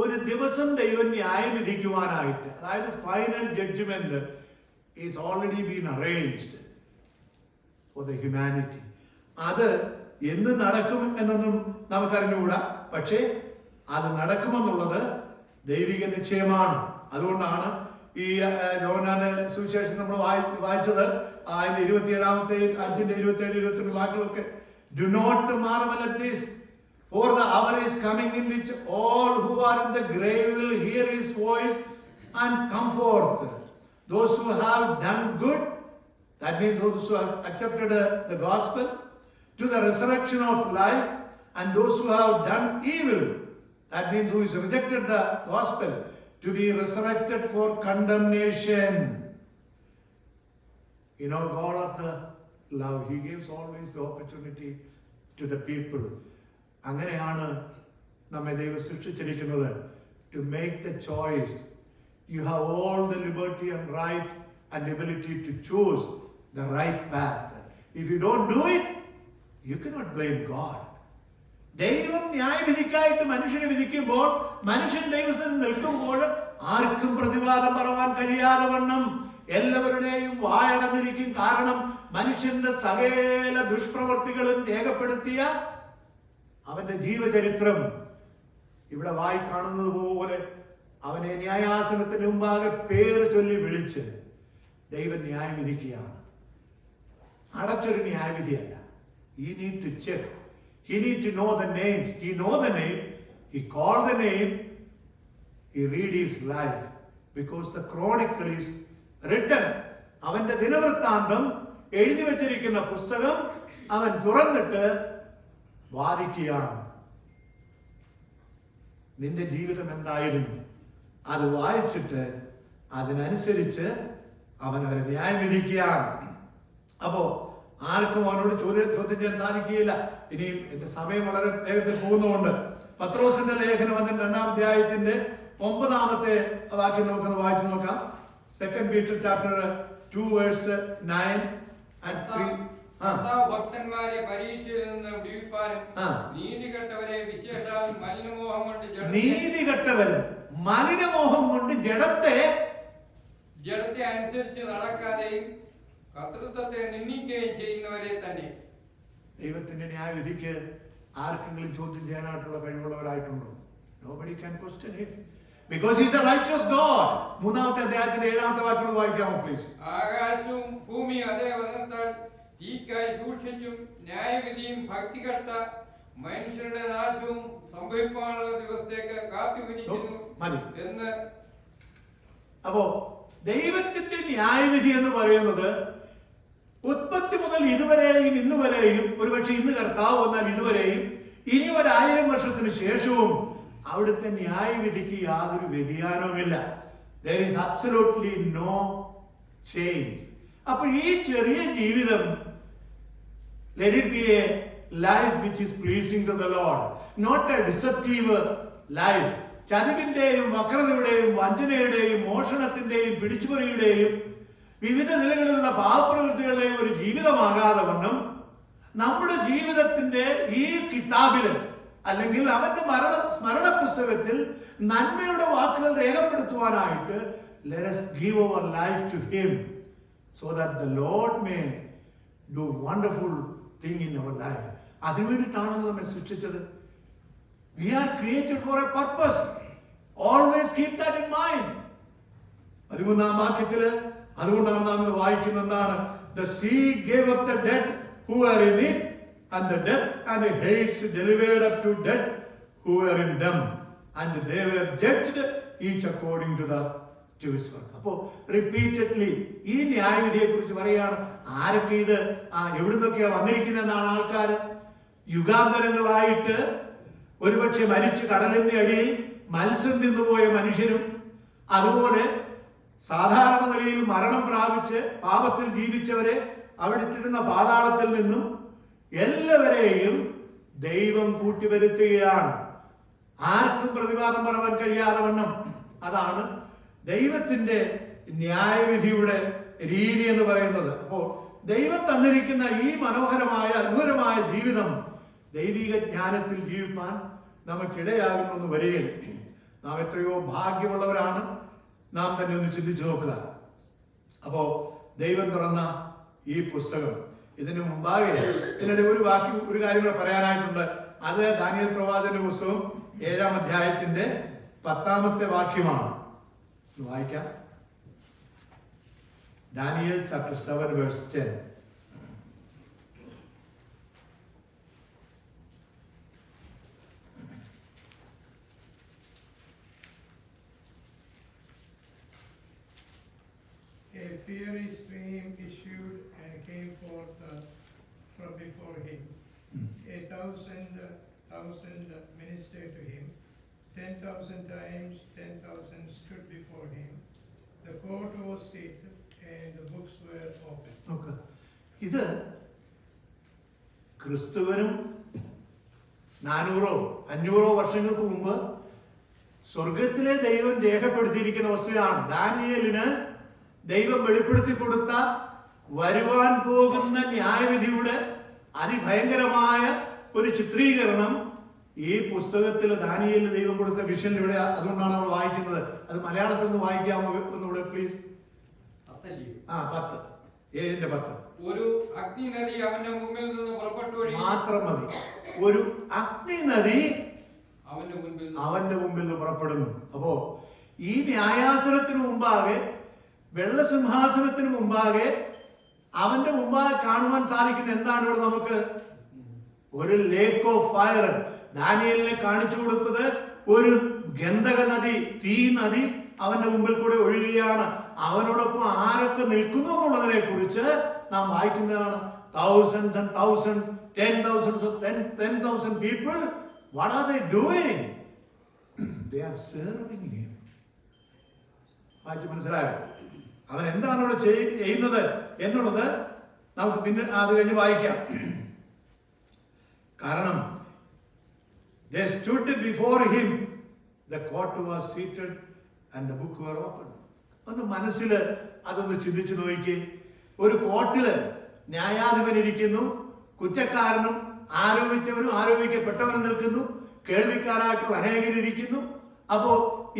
A: ഒരു ദിവസം ദൈവം ന്യായം വിധിക്കുവാനായിട്ട്, അതായത് final judgement is already been arranged for the humanity. അത് എന്ന് നടക്കും എന്നൊന്നും നമുക്കറിഞ്ഞുകൂടാ, പക്ഷേ അത് നടക്കുമെന്നുള്ളത് ദൈവിക നിശ്ചയമാണ്. അതുകൊണ്ടാണ് ഈ യോഹന്നാന്റെ സുവിശേഷം നമ്മൾ വായിച്ചത് അതിന്റെ 27-ാമത്തെ 5-ന്റെ 27, 28 വാക്കുകളൊക്കെ, do not marvel at this, for the hour is coming in which all who are in the grave will hear his voice and come forth. Those who have done good, that means those who have accepted the gospel, to the resurrection of life, and those who have done evil, that means who is rejected the gospel, to be resurrected for condemnation. You know, God of the love, he gives always the opportunity to the people. അങ്ങനെയാണ് നമ്മെ ദൈവം സൃഷ്ടിച്ചിരിക്കുന്നത്, to make the choice. You have all the liberty and right and ability to choose the right path. If you don't do it, you cannot blame God. ദൈവം ന്യായവിധിക്കായിട്ട് മനുഷ്യനെ വിധിക്കുമ്പോൾ, മനുഷ്യൻ ദൈവത്തിൽ നിൽക്കുമ്പോൾ ആർക്കും പ്രതിവാദം പറവാൻ കഴിയാതെ വണ്ണം എല്ലാവരുടെയും വായടഞ്ഞിരിക്കും. കാരണം മനുഷ്യന്റെ സകല ദുഷ്പ്രവർത്തികളും രേഖപ്പെടുത്തിയ അവന്റെ ജീവചരിത്രം ഇവിടെ വായിക്കാണുന്നത് പോലെ അവനെ ന്യായാസനത്തിന് മുമ്പാകെ പേര് ചൊല്ലി വിളിച്ച് ദൈവം ന്യായം വിധിക്കുകയാണ്. അടച്ചൊരു ന്യായവിധിയല്ല. He need to check. He need to know the names. He know the name. He call the name. He read his life because the chronicle is written. അവന്റെ ദിനവൃത്താന്തം എഴുതി വെച്ചിരിക്കുന്ന പുസ്തകം അവൻ തുറന്നിട്ട് വാദിക്കുകയാണ്. നിന്റെ ജീവിതം എന്തായിരുന്നു അത് വായിച്ചിട്ട് അതിനനുസരിച്ച് അവൻ അവരെ ന്യായം വിധിക്കുകയാണ്. അപ്പോ ആർക്കും അവനോട് ചോദ്യം ചെയ്യാൻ സാധിക്കുകയില്ല. ഇനിയും എന്റെ സമയം വളരെ വേഗത്തിൽ പോകുന്നതുകൊണ്ട് പത്രോസിന്റെ ലേഖനം അതിന്റെ 2-ാം അധ്യായത്തിന്റെ 9-ാമത്തെ വാക്യം നമുക്കൊന്ന് വായിച്ചു നോക്കാം. 2 Peter chapter 2 verse 9 and 3.
C: ഭക്തന്മാരെ പരീക്ഷയിൽ നിന്ന് വിടുവിപ്പാനും നീതികെട്ടവരെ വിശേഷാൽ മലിനമോഹം കൊണ്ട് ജഡത്തെ അനുസരിച്ച് നടക്കാതെയും കർത്തൃത്വത്തെ നിന്ദിക്കുകയും ചെയ്യുന്നവരെ തന്നെ.
A: ദൈവത്തിന്റെ ന്യായവിധിക്ക് ആർക്കെങ്കിലും ചോദ്യം ചെയ്യാനായിട്ടുള്ള കഴിവുള്ളവരായിട്ടുണ്ടോ? Nobody can question him because he is a righteous God. 3-ാമത്തെ അധ്യായത്തിന്റെ 7-ാമത്തെ വാക്യം വായിക്കാമോ പ്ലീസ്?
C: ആകാശവും ഭൂമിയും അതേ വചനത്താൽ തീക്കായി സൂക്ഷിച്ചും ന്യായവിധിയും ഭക്തികെട്ട മനുഷ്യരുടെ നാശവും സംഭവിക്കാനുള്ള ദിവസത്തേക്ക് കാത്തുപിടിക്കുന്നു എന്ന്.
A: അപ്പോ ദൈവത്തിന്റെ ന്യായവിധി എന്ന് പറയുന്നത് ഉത്പത്തി മുതൽ ഇതുവരെയും ഇന്നുവരെയും, ഒരുപക്ഷെ ഇന്ന് കർത്താവ് വന്നാൽ ഇതുവരെയും ഇനി 1000 വർഷത്തിന് ശേഷവും അവിടുത്തെ ന്യായവിധിക്ക് യാതൊരു വ്യതിയാനവുമില്ല. There is absolutely no change. അപ്പോൾ ഈ ചെറിയ ജീവിതം, let it be a life which is pleasing to the Lord, not a deceptive life. ചതിവിന്റെയും വക്രതയുടെയും വഞ്ചനയുടെയും മോഷണത്തിന്റെയും പിടിച്ചുപറിയുടെയും വിവിധ നിലകളിലുള്ള പാപപ്രവൃത്തികളുടെയും ഒരു ജീവിതമാകാതെ വണ്ണം നമ്മുടെ ജീവിതത്തിന്റെ ഈ കിതാബില് അല്ലെങ്കിൽ അവന്റെ സ്മരണ പുസ്തകത്തിൽ നന്മയുടെ വാക്കുകൾ രേഖപ്പെടുത്തുവാനായിട്ട് let us give our life to him so that the Lord may do wonderful thing in our life. അതിനുവേണ്ടിയിട്ടാണ് നമ്മെ സൃഷ്ടിച്ചത്. We are created for a purpose. Always keep that in mind. 13-ാം വാക്യത്തില് അതുകൊണ്ടാണ് നാം വായിക്കുന്നതാണ്, the sea gave up the dead who were in it, and the death and hates delivered up to dead who were in them, and they were judged each according to his work. അപ്പോ repeatedly ഈ ന്യായവിധിയെ കുറിച്ച് പറയുകയാണ്. ആരൊക്കെ ഇത് എവിടുന്നൊക്കെയാ വന്നിരിക്കുന്നതെന്നാണ് ആൾക്കാർ യുഗാന്തരങ്ങളായിട്ട് ഒരുപക്ഷെ മരിച്ച് കടലിന്റെ അടിയിൽ മത്സ്യം തിന്നുപോയ മനുഷ്യരും, അതുപോലെ സാധാരണ നിലയിൽ മരണം പ്രാപിച്ച് പാപത്തിൽ ജീവിച്ചവരെ അവിടെ ഇട്ടിരുന്ന പാതാളത്തിൽ നിന്നും എല്ലാവരെയും ദൈവം കൂട്ടിവരുത്തുകയാണ്. ആർക്കും പ്രതിവാദം പറയാൻ കഴിയാതെ വണ്ണം. അതാണ് ദൈവത്തിന്റെ ന്യായവിധിയുടെ രീതി എന്ന് പറയുന്നത്. അപ്പോ ദൈവം തന്നിരിക്കുന്ന ഈ മനോഹരമായ അത്ഭുതമായ ജീവിതം ദൈവിക ജ്ഞാനത്തിൽ ജീവിപ്പാൻ നമുക്കിടയാകുന്നു വരികയും നാം എത്രയോ ഭാഗ്യമുള്ളവരാണ്. നാം തന്നെ ഒന്ന് ചിന്തിച്ചു നോക്കുക. അപ്പോ ദൈവം തുറന്ന ഈ പുസ്തകം, ഇതിനു മുമ്പാകെ ഇതിനിടെ ഒരു കാര്യം കൂടെ പറയാനായിട്ടുണ്ട്. അത് ദാനിയേൽ പ്രവാചകന്റെ പുസ്തകം 7-ാം അധ്യായത്തിന്റെ 10-ാമത്തെ വാക്യമാണ്. വായിക്കാം. Daniel chapter 7 verse 10.
D: A fiery stream issued and came forth from before him. 1,000 ministered to him. 10,000 times 10,000 stood before him. The court was seated and the books were opened.
A: Okay. ഇത് ക്രിസ്തുവിനും 400-500 വർഷങ്ങൾക്ക് മുമ്പ് സ്വർഗത്തിലെ ദൈവം രേഖപ്പെടുത്തിയിരിക്കുന്ന വസ്തുതയാണ്. ദാനിയേലിന് ദൈവം വെളിപ്പെടുത്തി കൊടുത്ത വരുവാൻ പോകുന്ന ന്യായവിധിയുടെ അതിഭയങ്കരമായ ഒരു ചിത്രീകരണം ഈ പുസ്തകത്തിൽ ദാനിയേലിന് ദൈവം കൊടുത്ത വിഷൻ ഇവിടെ, അതുകൊണ്ടാണ് നമ്മൾ വായിക്കുന്നത്. അത് മലയാളത്തിൽ നിന്ന് വായിക്കാമോ ഒന്നുകൂടെ പ്ലീസ്? 10, 7:10.
C: ഒരു അഗ്നി നദി അവന്റെ മുമ്പിൽ നിന്ന് പുറപ്പെട്ടു വഴി
A: മാത്രം മതി. ഒരു അഗ്നി നദി
C: അവന്റെ
A: മുമ്പിൽ നിന്ന് പുറപ്പെടുന്നു. അപ്പോ ഈ ന്യായാസനത്തിന് മുമ്പാകെ, വെള്ളസിംഹാസനത്തിന് മുമ്പാകെ, അവന്റെ മുമ്പാകെ കാണുവാൻ സാധിക്കുന്ന എന്താണ് ഇവിടെ നമുക്ക്? ഒരു ലേക്ക് ഓഫ് ഫയർ. ദാനിയേലിനെ കാണിച്ചു കൊടുത്തത് ഒരു ഗന്ധക നദി, തീ നദി അവന്റെ മുമ്പിൽ കൂടെ ഒഴുകുകയാണ്. അവനോടൊപ്പം ആരൊക്കെ നിൽക്കുന്നു എന്നുള്ളതിനെ കുറിച്ച് നാം വായിക്കുന്നതാണ്. thousands and thousands, 10,000 people. What are they doing? They are serving him. വായിച്ച് മനസ്സിലായോ? അവൻ എന്താണ് ഇവിടെ ചെയ്യുന്നത് എന്നുള്ളത് നമുക്ക് പിന്നെ അത് കഴിഞ്ഞ് വായിക്കാം. കാരണം they stood before him, the court was seated and the book were open. ഒന്ന് മനസ്സിൽ അതൊന്ന് ചിന്തിച്ചു നോക്കി. ഒരു കോർട്ടില് ന്യായാധിപൻ ഇരിക്കുന്നു, കുറ്റക്കാരനും ആരോപിച്ചവനും ആരോപിക്കപ്പെട്ടവനും നിൽക്കുന്നു, കേൾവിക്കാരായിട്ടുള്ള അനേകരിരിക്കുന്നു. അപ്പോ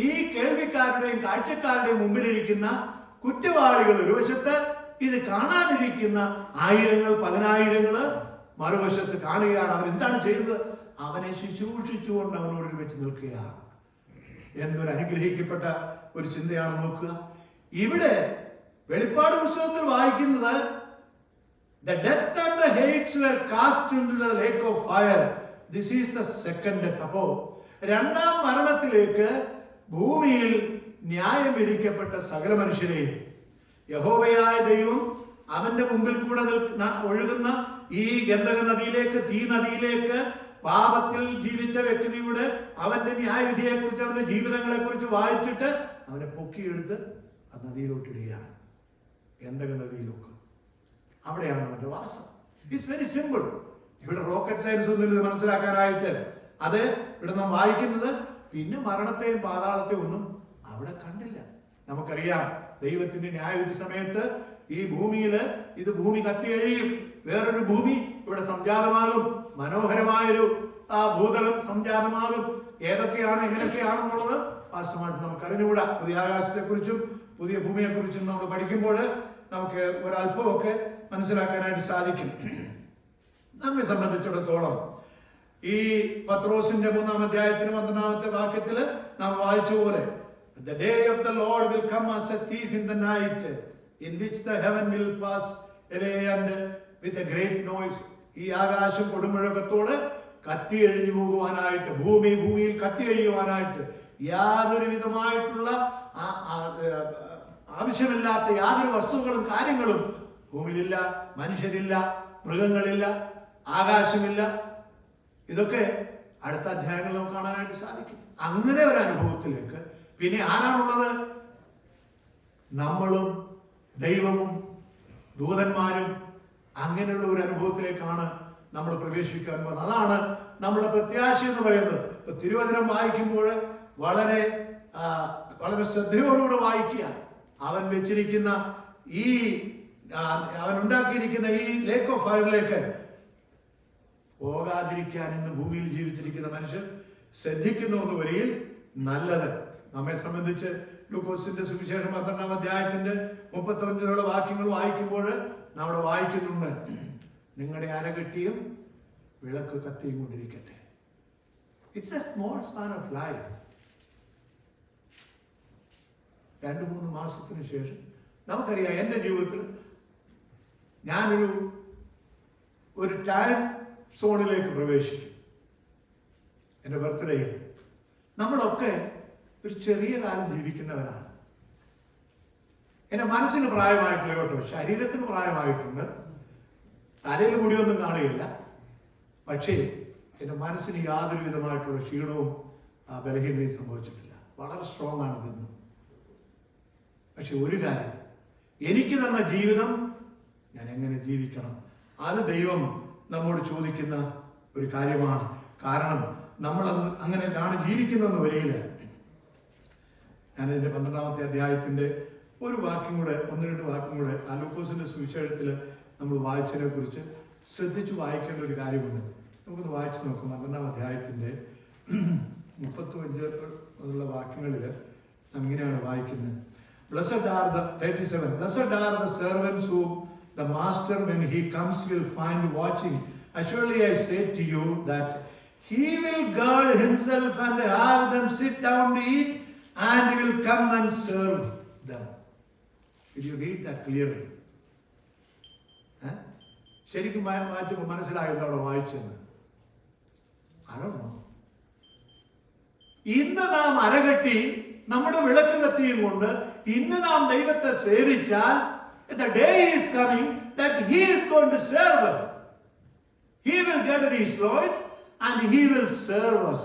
A: ഈ കേൾവിക്കാരുടെയും കാഴ്ചക്കാരുടെയും മുമ്പിലിരിക്കുന്ന കുറ്റവാളികൾ ഒരു വശത്ത്, ഇത് കാണാതിരിക്കുന്ന ആയിരങ്ങൾ, 10,000 മറുവശത്ത് കാണുകയാണ്. അവൻ എന്താണ് ചെയ്യുന്നത്? അവനെ ശുശ്രൂഷിച്ചുകൊണ്ട് അവനോട് ഒരുമിച്ച് നിൽക്കുകയാണ്. എന്തൊരു അനുഗ്രഹിക്കപ്പെട്ട ഒരു ചിന്തയാണ് നോക്കുക. ഇവിടെ വെളിപ്പാട് പുസ്തകത്തിൽ വായിക്കുന്നത് the death and the hates were cast into the lake of fire. This is the second death. അപ്പോ രണ്ടാം മരണത്തിലേക്ക് ഭൂമിയിൽ ന്യായം വിധിക്കപ്പെട്ട സകല മനുഷ്യരെയും യഹോവയായ ദൈവം അവന്റെ മുമ്പിൽ കൂടെ ഒഴുകുന്ന ഈ ഗന്ധക നദിയിലേക്ക്, തീ നദിയിലേക്ക്, പാപത്തിൽ ജീവിച്ച വ്യക്തിയുടെ അവന്റെ ന്യായവിധിയെ കുറിച്ച്, അവന്റെ ജീവിതങ്ങളെ കുറിച്ച് വായിച്ചിട്ട് അവനെ പൊക്കിയെടുത്ത് ആ നദിയിലോട്ടിടുകയാണ്. ഗന്ധക നദിയിലൊക്കെ അവിടെയാണ് അവന്റെ വാസം. It's very simple. ഇവിടെ റോക്കറ്റ് സയൻസ് ഒന്നും ഇത് മനസ്സിലാക്കാനായിട്ട്. അത് ഇവിടെ നാം വായിക്കുന്നത് പിന്നെ മരണത്തെയും പാതാളത്തെയും ഒന്നും അവിടെ കണ്ടില്ല. നമുക്കറിയാം ദൈവത്തിന്റെ ന്യായവിധി സമയത്ത് ഈ ഭൂമിയിൽ ഇത് ഭൂമി കത്തിയഴിയും, വേറൊരു ഭൂമി ഇവിടെ സംജാതമാകും, മനോഹരമായൊരു ആ ഭൂതലം സംജാതമാകും. ഏതൊക്കെയാണ് എങ്ങനെയൊക്കെയാണെന്നുള്ളത് വാസ്തവമായിട്ട് നമുക്ക് അറിഞ്ഞുകൂടാ. പുതിയ ആകാശത്തെ കുറിച്ചും പുതിയ ഭൂമിയെ കുറിച്ചും നമ്മൾ പഠിക്കുമ്പോൾ നമുക്ക് ഒരല്പമൊക്കെ മനസ്സിലാക്കാനായിട്ട് സാധിക്കും. നമ്മെ സംബന്ധിച്ചിടത്തോളം ഈ പത്രോസിന്റെ 3-ാം അധ്യായത്തിന് 12-ാമത്തെ വാക്യത്തിൽ നാം വായിച്ച പോലെ the day of the Lord will come as a thief in the night, in which the heaven will pass away and with a great noise. ഈ ആകാശം കൊടുമുഴക്കത്തോട് കത്തി എഴിഞ്ഞു പോകുവാനായിട്ട്, ഭൂമിയിൽ കത്തി എഴിയുവാനായിട്ട്, യാതൊരു വിധമായിട്ടുള്ള ആവശ്യമില്ലാത്ത യാതൊരു വസ്തുക്കളും കാര്യങ്ങളും ഭൂമിയിലില്ല, മനുഷ്യരില്ല, മൃഗങ്ങളില്ല, ആകാശമില്ല. ഇതൊക്കെ അടുത്ത അധ്യായങ്ങളിൽ നമുക്ക് കാണാനായിട്ട് സാധിക്കും. അങ്ങനെ ഒരു അനുഭവത്തിലേക്ക് പിന്നെ ആരാണുള്ളത്? നമ്മളും ദൈവവും ദൂതന്മാരും. അങ്ങനെയുള്ള ഒരു അനുഭവത്തിലേക്കാണ് നമ്മൾ പ്രവേശിക്കാൻ പോകുന്നത്. അതാണ് നമ്മുടെ പ്രത്യാശ എന്ന് പറയുന്നത്. ഇപ്പൊ തിരുവചനം വായിക്കുമ്പോൾ വളരെ വളരെ ശ്രദ്ധയോടുകൂടെ വായിക്കുക. അവൻ വെച്ചിരിക്കുന്ന ഈ അവൻ ഉണ്ടാക്കിയിരിക്കുന്ന ഈ ലേക്ക് ഓഫ് ഫയറിലേക്ക് പോകാതിരിക്കാൻ ഇന്ന് ഭൂമിയിൽ ജീവിച്ചിരിക്കുന്ന മനുഷ്യർ ശ്രദ്ധിക്കുന്നു എന്ന് വരിയിൽ നല്ലത്. നമ്മെ സംബന്ധിച്ച് ലൂക്കോസിന്റെ സുവിശേഷം 12-ാം അധ്യായത്തിന്റെ 35 വാക്യങ്ങൾ വായിക്കുമ്പോൾ നമ്മൾ വായിക്കുന്നുണ്ട്, നിങ്ങളുടെ അരകെട്ടിയും വിളക്ക് കത്തിയും കൊണ്ടിരിക്കട്ടെ. It's a small span of life. 2-3 മാസത്തിന് ശേഷം നമുക്കറിയാം, എൻ്റെ ജീവിതത്തിൽ ഞാനൊരു ടൈം സോണിലേക്ക് പ്രവേശിക്കും. എൻ്റെ ബർത്ത്ഡേയിൽ നമ്മളൊക്കെ ഒരു ചെറിയ കാലം ജീവിക്കുന്നവരാണ്. എൻ്റെ മനസ്സിന് പ്രായമായിട്ടില്ല കേട്ടോ, ശരീരത്തിന് പ്രായമായിട്ടുണ്ട്, തലയിൽ കൂടിയൊന്നും കാണുകയില്ല. പക്ഷേ എൻ്റെ മനസ്സിന് യാതൊരു വിധമായിട്ടുള്ള ക്ഷീണവും ബലഹീനതയും സംഭവിച്ചിട്ടില്ല. വളരെ സ്ട്രോങ് ആണ് ഇന്നും. പക്ഷെ ഒരു കാര്യം, എനിക്ക് തന്ന ജീവിതം ഞാൻ എങ്ങനെ ജീവിക്കണം, അത് ദൈവം നമ്മോട് ചോദിക്കുന്ന ഒരു കാര്യമാണ്. കാരണം നമ്മൾ അങ്ങനെയാണ് ജീവിക്കുന്നതെന്ന് വരികയില്ല. ഞാനിതിൻ്റെ 12-ാമത്തെ അധ്യായത്തിന്റെ ഒരു വാക്യം കൂടെ, 1-2 വാക്യം കൂടെ ലൂക്കോസിന്റെ സുവിശേഷത്തിൽ നമ്മൾ വായിച്ചതിനെ കുറിച്ച് ശ്രദ്ധിച്ചു വായിക്കേണ്ട ഒരു കാര്യമുണ്ട്. നമുക്കൊന്ന് വായിച്ചു നോക്കാം. 12-ാം അധ്യായത്തിൻ്റെ 35 മുതലുള്ള വാക്യങ്ങളിൽ അങ്ങനെയാണ് വായിക്കുന്നത്. Blessed are the 37. Blessed are the servants whom the master when he comes will find watching. Surely I say to you that he will gird himself and have them sit down to eat, and he will come and serve them. Did you read that clearly? ശരിക്കും വായിച്ചപ്പോൾ മനസ്സിലായോ അവിടെ വായിച്ചെന്ന്? I don't know. ഇന്ന് നാം അരകെട്ടി നമ്മുടെ വിളക്ക് കത്തിയും കൊണ്ട് ഇന്ന് നാം ദൈവത്തെ സേവിച്ചാൽ, the day is coming that he is going to serve us. He will get his loins and he will serve us.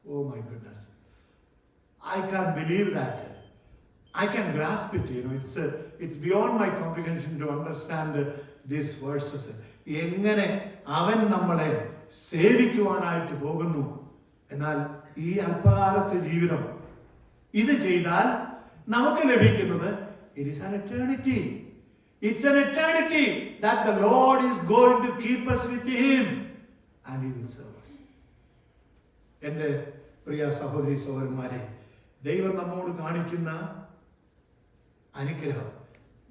A: Oh my goodness. I can't believe that. I can grasp it, it's beyond my comprehension to understand these verses. എങ്ങനെ അവൻ നമ്മളെ സേവിക്കുവാനായിട്ട് പോകുന്നു. എന്നാൽ ഈ അല്പകാലത്തെ ജീവിതം ഇത് ചെയ്താൽ നമുക്ക് ലഭിക്കുന്നത് it is an eternity. It's an eternity that the Lord is going to keep us with him and he will serve us. എൻ്റെ പ്രിയ സഹോദരി സഹോദരന്മാരെ, ദൈവം നമ്മോട് കാണിക്കുന്ന അനുഗ്രഹം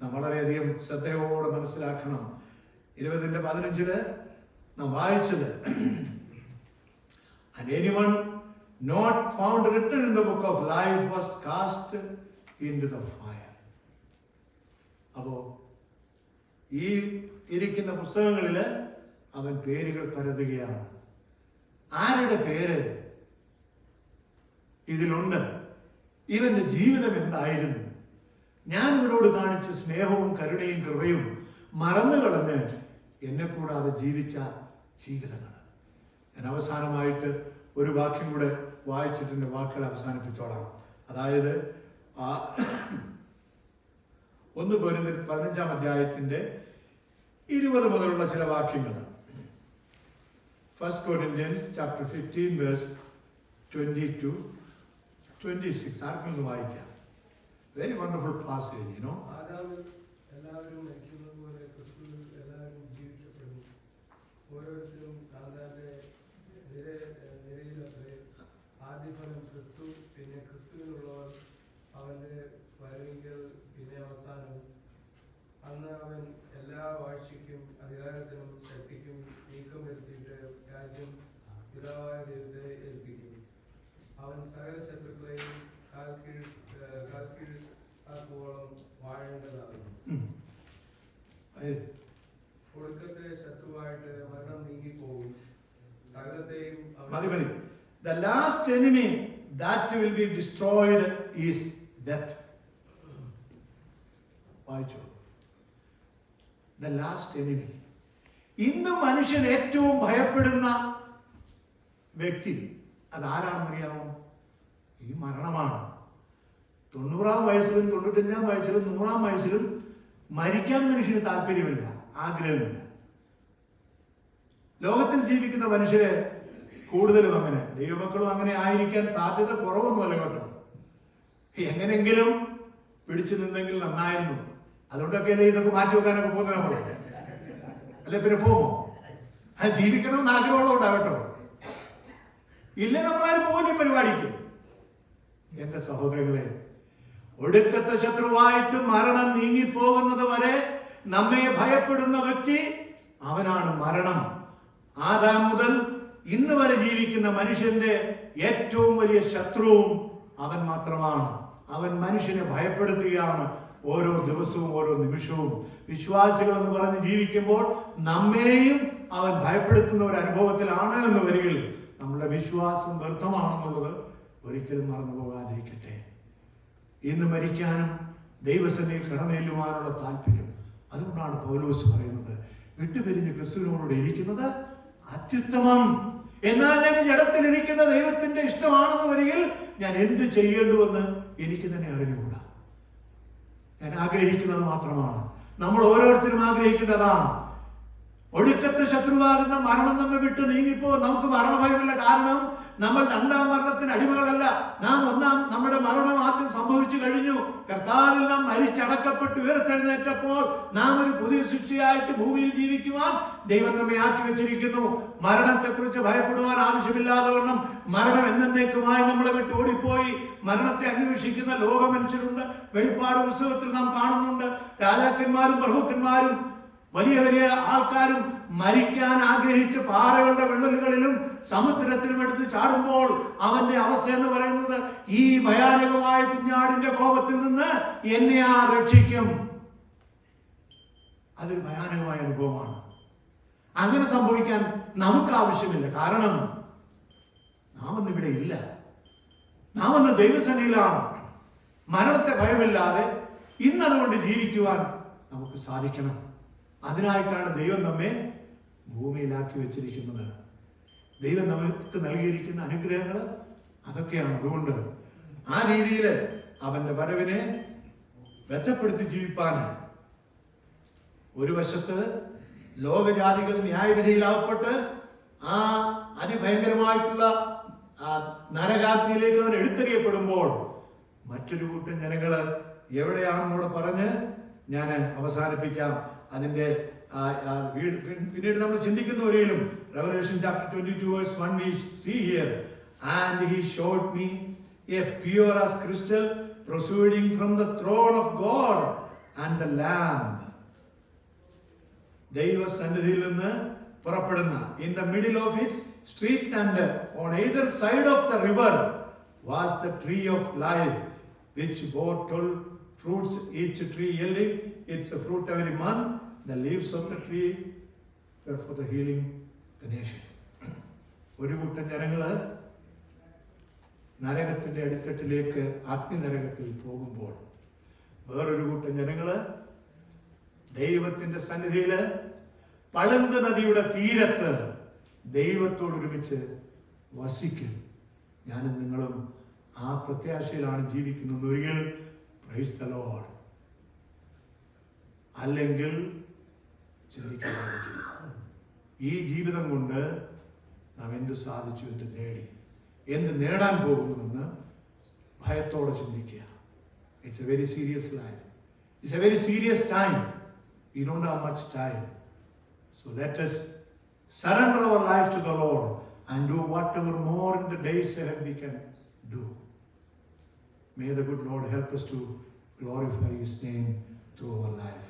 A: നാം വളരെയധികം ശ്രദ്ധയോടെ മനസ്സിലാക്കണം. 20:15 നാം വായിച്ചത്, and anyone not found written in the book of life was cast into the fire. അപ്പോ ഈ ഇരിക്കുന്ന പുസ്തകങ്ങളിൽ അവൻ പേരുകൾ പരതുകയാണ്. ആരുടെ പേര് ഇതിലുണ്ട്? ഇവന്റെ ജീവിതം എന്തായിരുന്നു? ഞാൻ ഇവരോട് കാണിച്ച സ്നേഹവും കരുണയും കൃപയും മറന്നുകളഞ്ഞ് എന്നെ കൂടാതെ ജീവിച്ച ജീവിതങ്ങൾ. ഞാൻ അവസാനമായിട്ട് ഒരു വാക്യം കൂടെ വായിച്ചിട്ട് എൻ്റെ വാക്കുകൾ അവസാനിപ്പിച്ചോളാം. അതായത് 1 കൊരിന്ത്യർ 15-ാം അധ്യായത്തിന്റെ 20 മുതലുള്ള ചില വാക്യങ്ങൾ. 1 Corinthians chapter 15 verse 20-26. ആർക്കൊന്ന് വായിക്കാം? Very wonderful passage,
D: ആദാമിൽ എല്ലാവരും മരിക്കുന്നത് പോലെ ക്രിസ്തുവിൽ എല്ലാവരും ജീവിക്കപ്പെടുന്നു. ഓരോരുത്തരും താന്താന്റെ നിരയിലത്രേ. ആദ്യഫലം ക്രിസ്തു, പിന്നെ ക്രിസ്തുവിനുള്ളവർ അവന്റെ വരവിങ്കൽ, പിന്നെ അവസാനം. അന്ന് അവൻ എല്ലാ വാഴ്ചയ്ക്കും അധികാരത്തിനും ശക്തിക്കും നീക്കം വരുത്തിയിട്ട് രാജ്യം പിതാവായ ദൈവത്തെ ഏൽപ്പിക്കും. അവൻ സകല ശത്രുക്കളെയും കാൽക്കീഴാക്കുവോളം വാഴേണ്ടതാകുന്നു. ഒടുക്കത്തെ ശത്രുവായിട്ട് മരണം നീങ്ങിപ്പോകും. സകലത്തെയും
A: മതി. The last enemy that will be destroyed is death. വായിച്ചോ. The last enemy. ഇന്ന് മനുഷ്യൻ ഏറ്റവും ഭയപ്പെടുന്ന വ്യക്തി അതാരാണെന്നറിയാമോ? ഈ മരണമാണ്. 90-ാം വയസ്സിലും 95-ാം വയസ്സിലും 100-ാം വയസ്സിലും മരിക്കാൻ മനുഷ്യന് താല്പര്യമില്ല, ആഗ്രഹമില്ല. ലോകത്തിൽ ജീവിക്കുന്ന മനുഷ്യരെ കൂടുതലും അങ്ങനെ, ദൈവമക്കളും അങ്ങനെ ആയിരിക്കാൻ സാധ്യത കുറവൊന്നുമല്ല കേട്ടോ. എങ്ങനെങ്കിലും പിടിച്ചു നിന്നെങ്കിൽ നന്നായിരുന്നു. അതുകൊണ്ടൊക്കെയല്ലേ ഇതൊക്കെ മാറ്റി വെക്കാനൊക്കെ പോകുന്നത് നമ്മള്. അല്ലെ പിന്നെ പോകുമോ? ജീവിക്കണമെന്ന് ആഗ്രഹമുള്ളതുകൊണ്ടാകട്ടോ. ഇല്ല, നമ്മളാരും പോകും ഈ പരിപാടിക്ക്. എന്റെ സഹോദരങ്ങളെ, ഒടുക്കത്തെ ശത്രുവായിട്ട് മരണം നീങ്ങിപ്പോകുന്നത് വരെ നമ്മെ ഭയപ്പെടുന്ന വ്യക്തി അവനാണ് മരണം. ആദാം മുതൽ ഇന്ന് വരെ ജീവിക്കുന്ന മനുഷ്യന്റെ ഏറ്റവും വലിയ ശത്രുവും അവൻ മാത്രമാണ്. അവൻ മനുഷ്യനെ ഭയപ്പെടുത്തുകയാണ് ഓരോ ദിവസവും ഓരോ നിമിഷവും. വിശ്വാസികൾ എന്ന് പറഞ്ഞ് ജീവിക്കുമ്പോൾ നമ്മെയും അവൻ ഭയപ്പെടുത്തുന്ന ഒരു അനുഭവത്തിലാണ് എന്ന് വരികിൽ നമ്മുടെ വിശ്വാസം വ്യർത്ഥമാണെന്നുള്ളത് ഒരിക്കലും മറന്നു പോകാതിരിക്കട്ടെ. ഇന്ന് മരിക്കാനും ദൈവസന്നിധിയിൽ കടന്നേല്ലുവാനുള്ള താല്പര്യം. അതുകൊണ്ടാണ് പൗലോസ് പറയുന്നത്, വിട്ടുപിരിഞ്ഞ് ക്രിസ്തുവിനോട് ഇരിക്കുന്നത് അത്യുത്തമം. എന്നാൽ ഞാൻ ജഡത്തിലിരിക്കുന്ന ദൈവത്തിന്റെ ഇഷ്ടമാണെന്ന് വരികിൽ ഞാൻ എന്ത് ചെയ്യേണ്ടുവെന്ന് എനിക്ക് തന്നെ അറിഞ്ഞുകൂടാ. ഞാൻ ആഗ്രഹിക്കുന്നത് മാത്രമാണ്. നമ്മൾ ഓരോരുത്തരും ആഗ്രഹിക്കേണ്ടതാണ്. ഒടുക്കത്തെ ശത്രുവാകുന്ന മരണം നമ്മെ വിട്ട് നീങ്ങിപ്പോ നമുക്ക് മരണഭയമില്ല. കാരണം നമ്മൾ രണ്ടാം മരണത്തിന് അടിമകളല്ല. നമ്മുടെ മരണം ആദ്യം സംഭവിച്ചു കഴിഞ്ഞു. കർത്താവിൽ നാം മരിച്ചടക്കപ്പെട്ട് ഉയർത്തെഴുന്നേറ്റപ്പോൾ നാം ഒരു പുതിയ സൃഷ്ടിയായിട്ട് ഭൂമിയിൽ ജീവിക്കുവാൻ ദൈവം നമ്മെ ആക്കി വെച്ചിരിക്കുന്നു. മരണത്തെക്കുറിച്ച് ഭയപ്പെടുവാൻ ആവശ്യമില്ലാതെ വണ്ണം മരണം എന്നേക്കുമായി നമ്മളെ വിട്ട് ഓടിപ്പോയി. മരണത്തെ അന്വേഷിക്കുന്ന ലോക മനുഷ്യരുണ്ട്. വെളിപ്പാട് പുസ്തകത്തിൽ നാം കാണുന്നുണ്ട്. രാജാക്കന്മാരും പ്രഭുക്കന്മാരും വലിയ വലിയ ആൾക്കാരും മരിക്കാൻ ആഗ്രഹിച്ച് പാറകളുടെ വിള്ളലുകളിലും സമുദ്രത്തിലും എടുത്ത് ചാടുമ്പോൾ അവന്റെ അവസ്ഥ എന്ന് പറയുന്നത്, ഈ ഭയാനകമായ കുഞ്ഞാടിന്റെ കോപത്തിൽ നിന്ന് എന്നെ രക്ഷിക്കും. അതൊരു ഭയാനകമായ അനുഭവമാണ്. അങ്ങനെ സംഭവിക്കാൻ നമുക്ക് ആവശ്യമില്ല. കാരണം നാം ഒന്നും ഇവിടെ ഇല്ല. നാം ഒന്ന് ദൈവസന്നിധിയിലാണ്. മരണത്തെ ഭയമില്ലാതെ ഇന്നതുകൊണ്ട് ജീവിക്കുവാൻ നമുക്ക് സാധിക്കണം. അതിനായിട്ടാണ് ദൈവം നമ്മെ ഭൂമിയിലാക്കി വെച്ചിരിക്കുന്നത്. ദൈവം നമുക്ക് നൽകിയിരിക്കുന്ന അനുഗ്രഹങ്ങൾ അതൊക്കെയാണ്. അതുകൊണ്ട് ആ രീതിയിൽ അവന്റെ വരവിനെ ബന്ധപ്പെടുത്തി ജീവിപ്പാൻ ഒരു വശത്ത് ലോകജാതികൾ ന്യായവിധിയിലാവപ്പെട്ട് ആ അതിഭയങ്കരമായിട്ടുള്ള നരകാഗ്നിയിലേക്ക് അവൻ എടുത്തെറിയപ്പെടുമ്പോൾ മറ്റൊരു കൂട്ടം ജനങ്ങള് എവിടെയാണെന്നോട് പറഞ്ഞ് ഞാൻ അവസാനിപ്പിക്കാം. അതിന്റെ പിന്നീട് നമ്മൾ ചിന്തിക്കുന്ന ഒരിക്കലും Revelation chapter 22 verse 1 we see here, and he showed me a pure as crystal proceeding from the throne of God and the Lamb. ദൈവസന്നിധിയിൽ നിന്ന് പുറപ്പെടുന്ന in the middle of its street and on either side of the river was the tree of life, which bore 12 fruits, each tree yielding its fruit every month. The leaves of the tree were for the healing of the nations. ഒരു കൂട്ടം ജനങ്ങള് നരകത്തിന്റെ അടിത്തട്ടിലേക്ക് അഗ്നി നരകത്തിൽ പോകുമ്പോൾ വേറൊരു കൂട്ടം ജനങ്ങള് ദൈവത്തിന്റെ സന്നിധിയില് പളുങ്ക് നദിയുടെ തീരത്ത് ദൈവത്തോടൊരുമിച്ച് വസിക്കും. ഞാനും നിങ്ങളും ആ പ്രത്യാശയിലാണ് ജീവിക്കുന്നത്. ഒരിക്കൽ പ്രൈസ് ദി ലോർഡ്. അല്ലെങ്കിൽ ചിന്തിക്കാതിരിക്കുന്നു, ഈ ജീവിതം കൊണ്ട് നാം എന്ത് സാധിച്ചു, എന്ത് നേടി, എന്ത് നേടാൻ പോകുന്നുവെന്ന് ഭയത്തോടെ ചിന്തിക്കുക. It's a very serious life. It's a very serious time. We don't have much time. So let us surrender our life to the Lord and do whatever more in the days ahead we can do. May the good Lord help us to glorify His name through our life.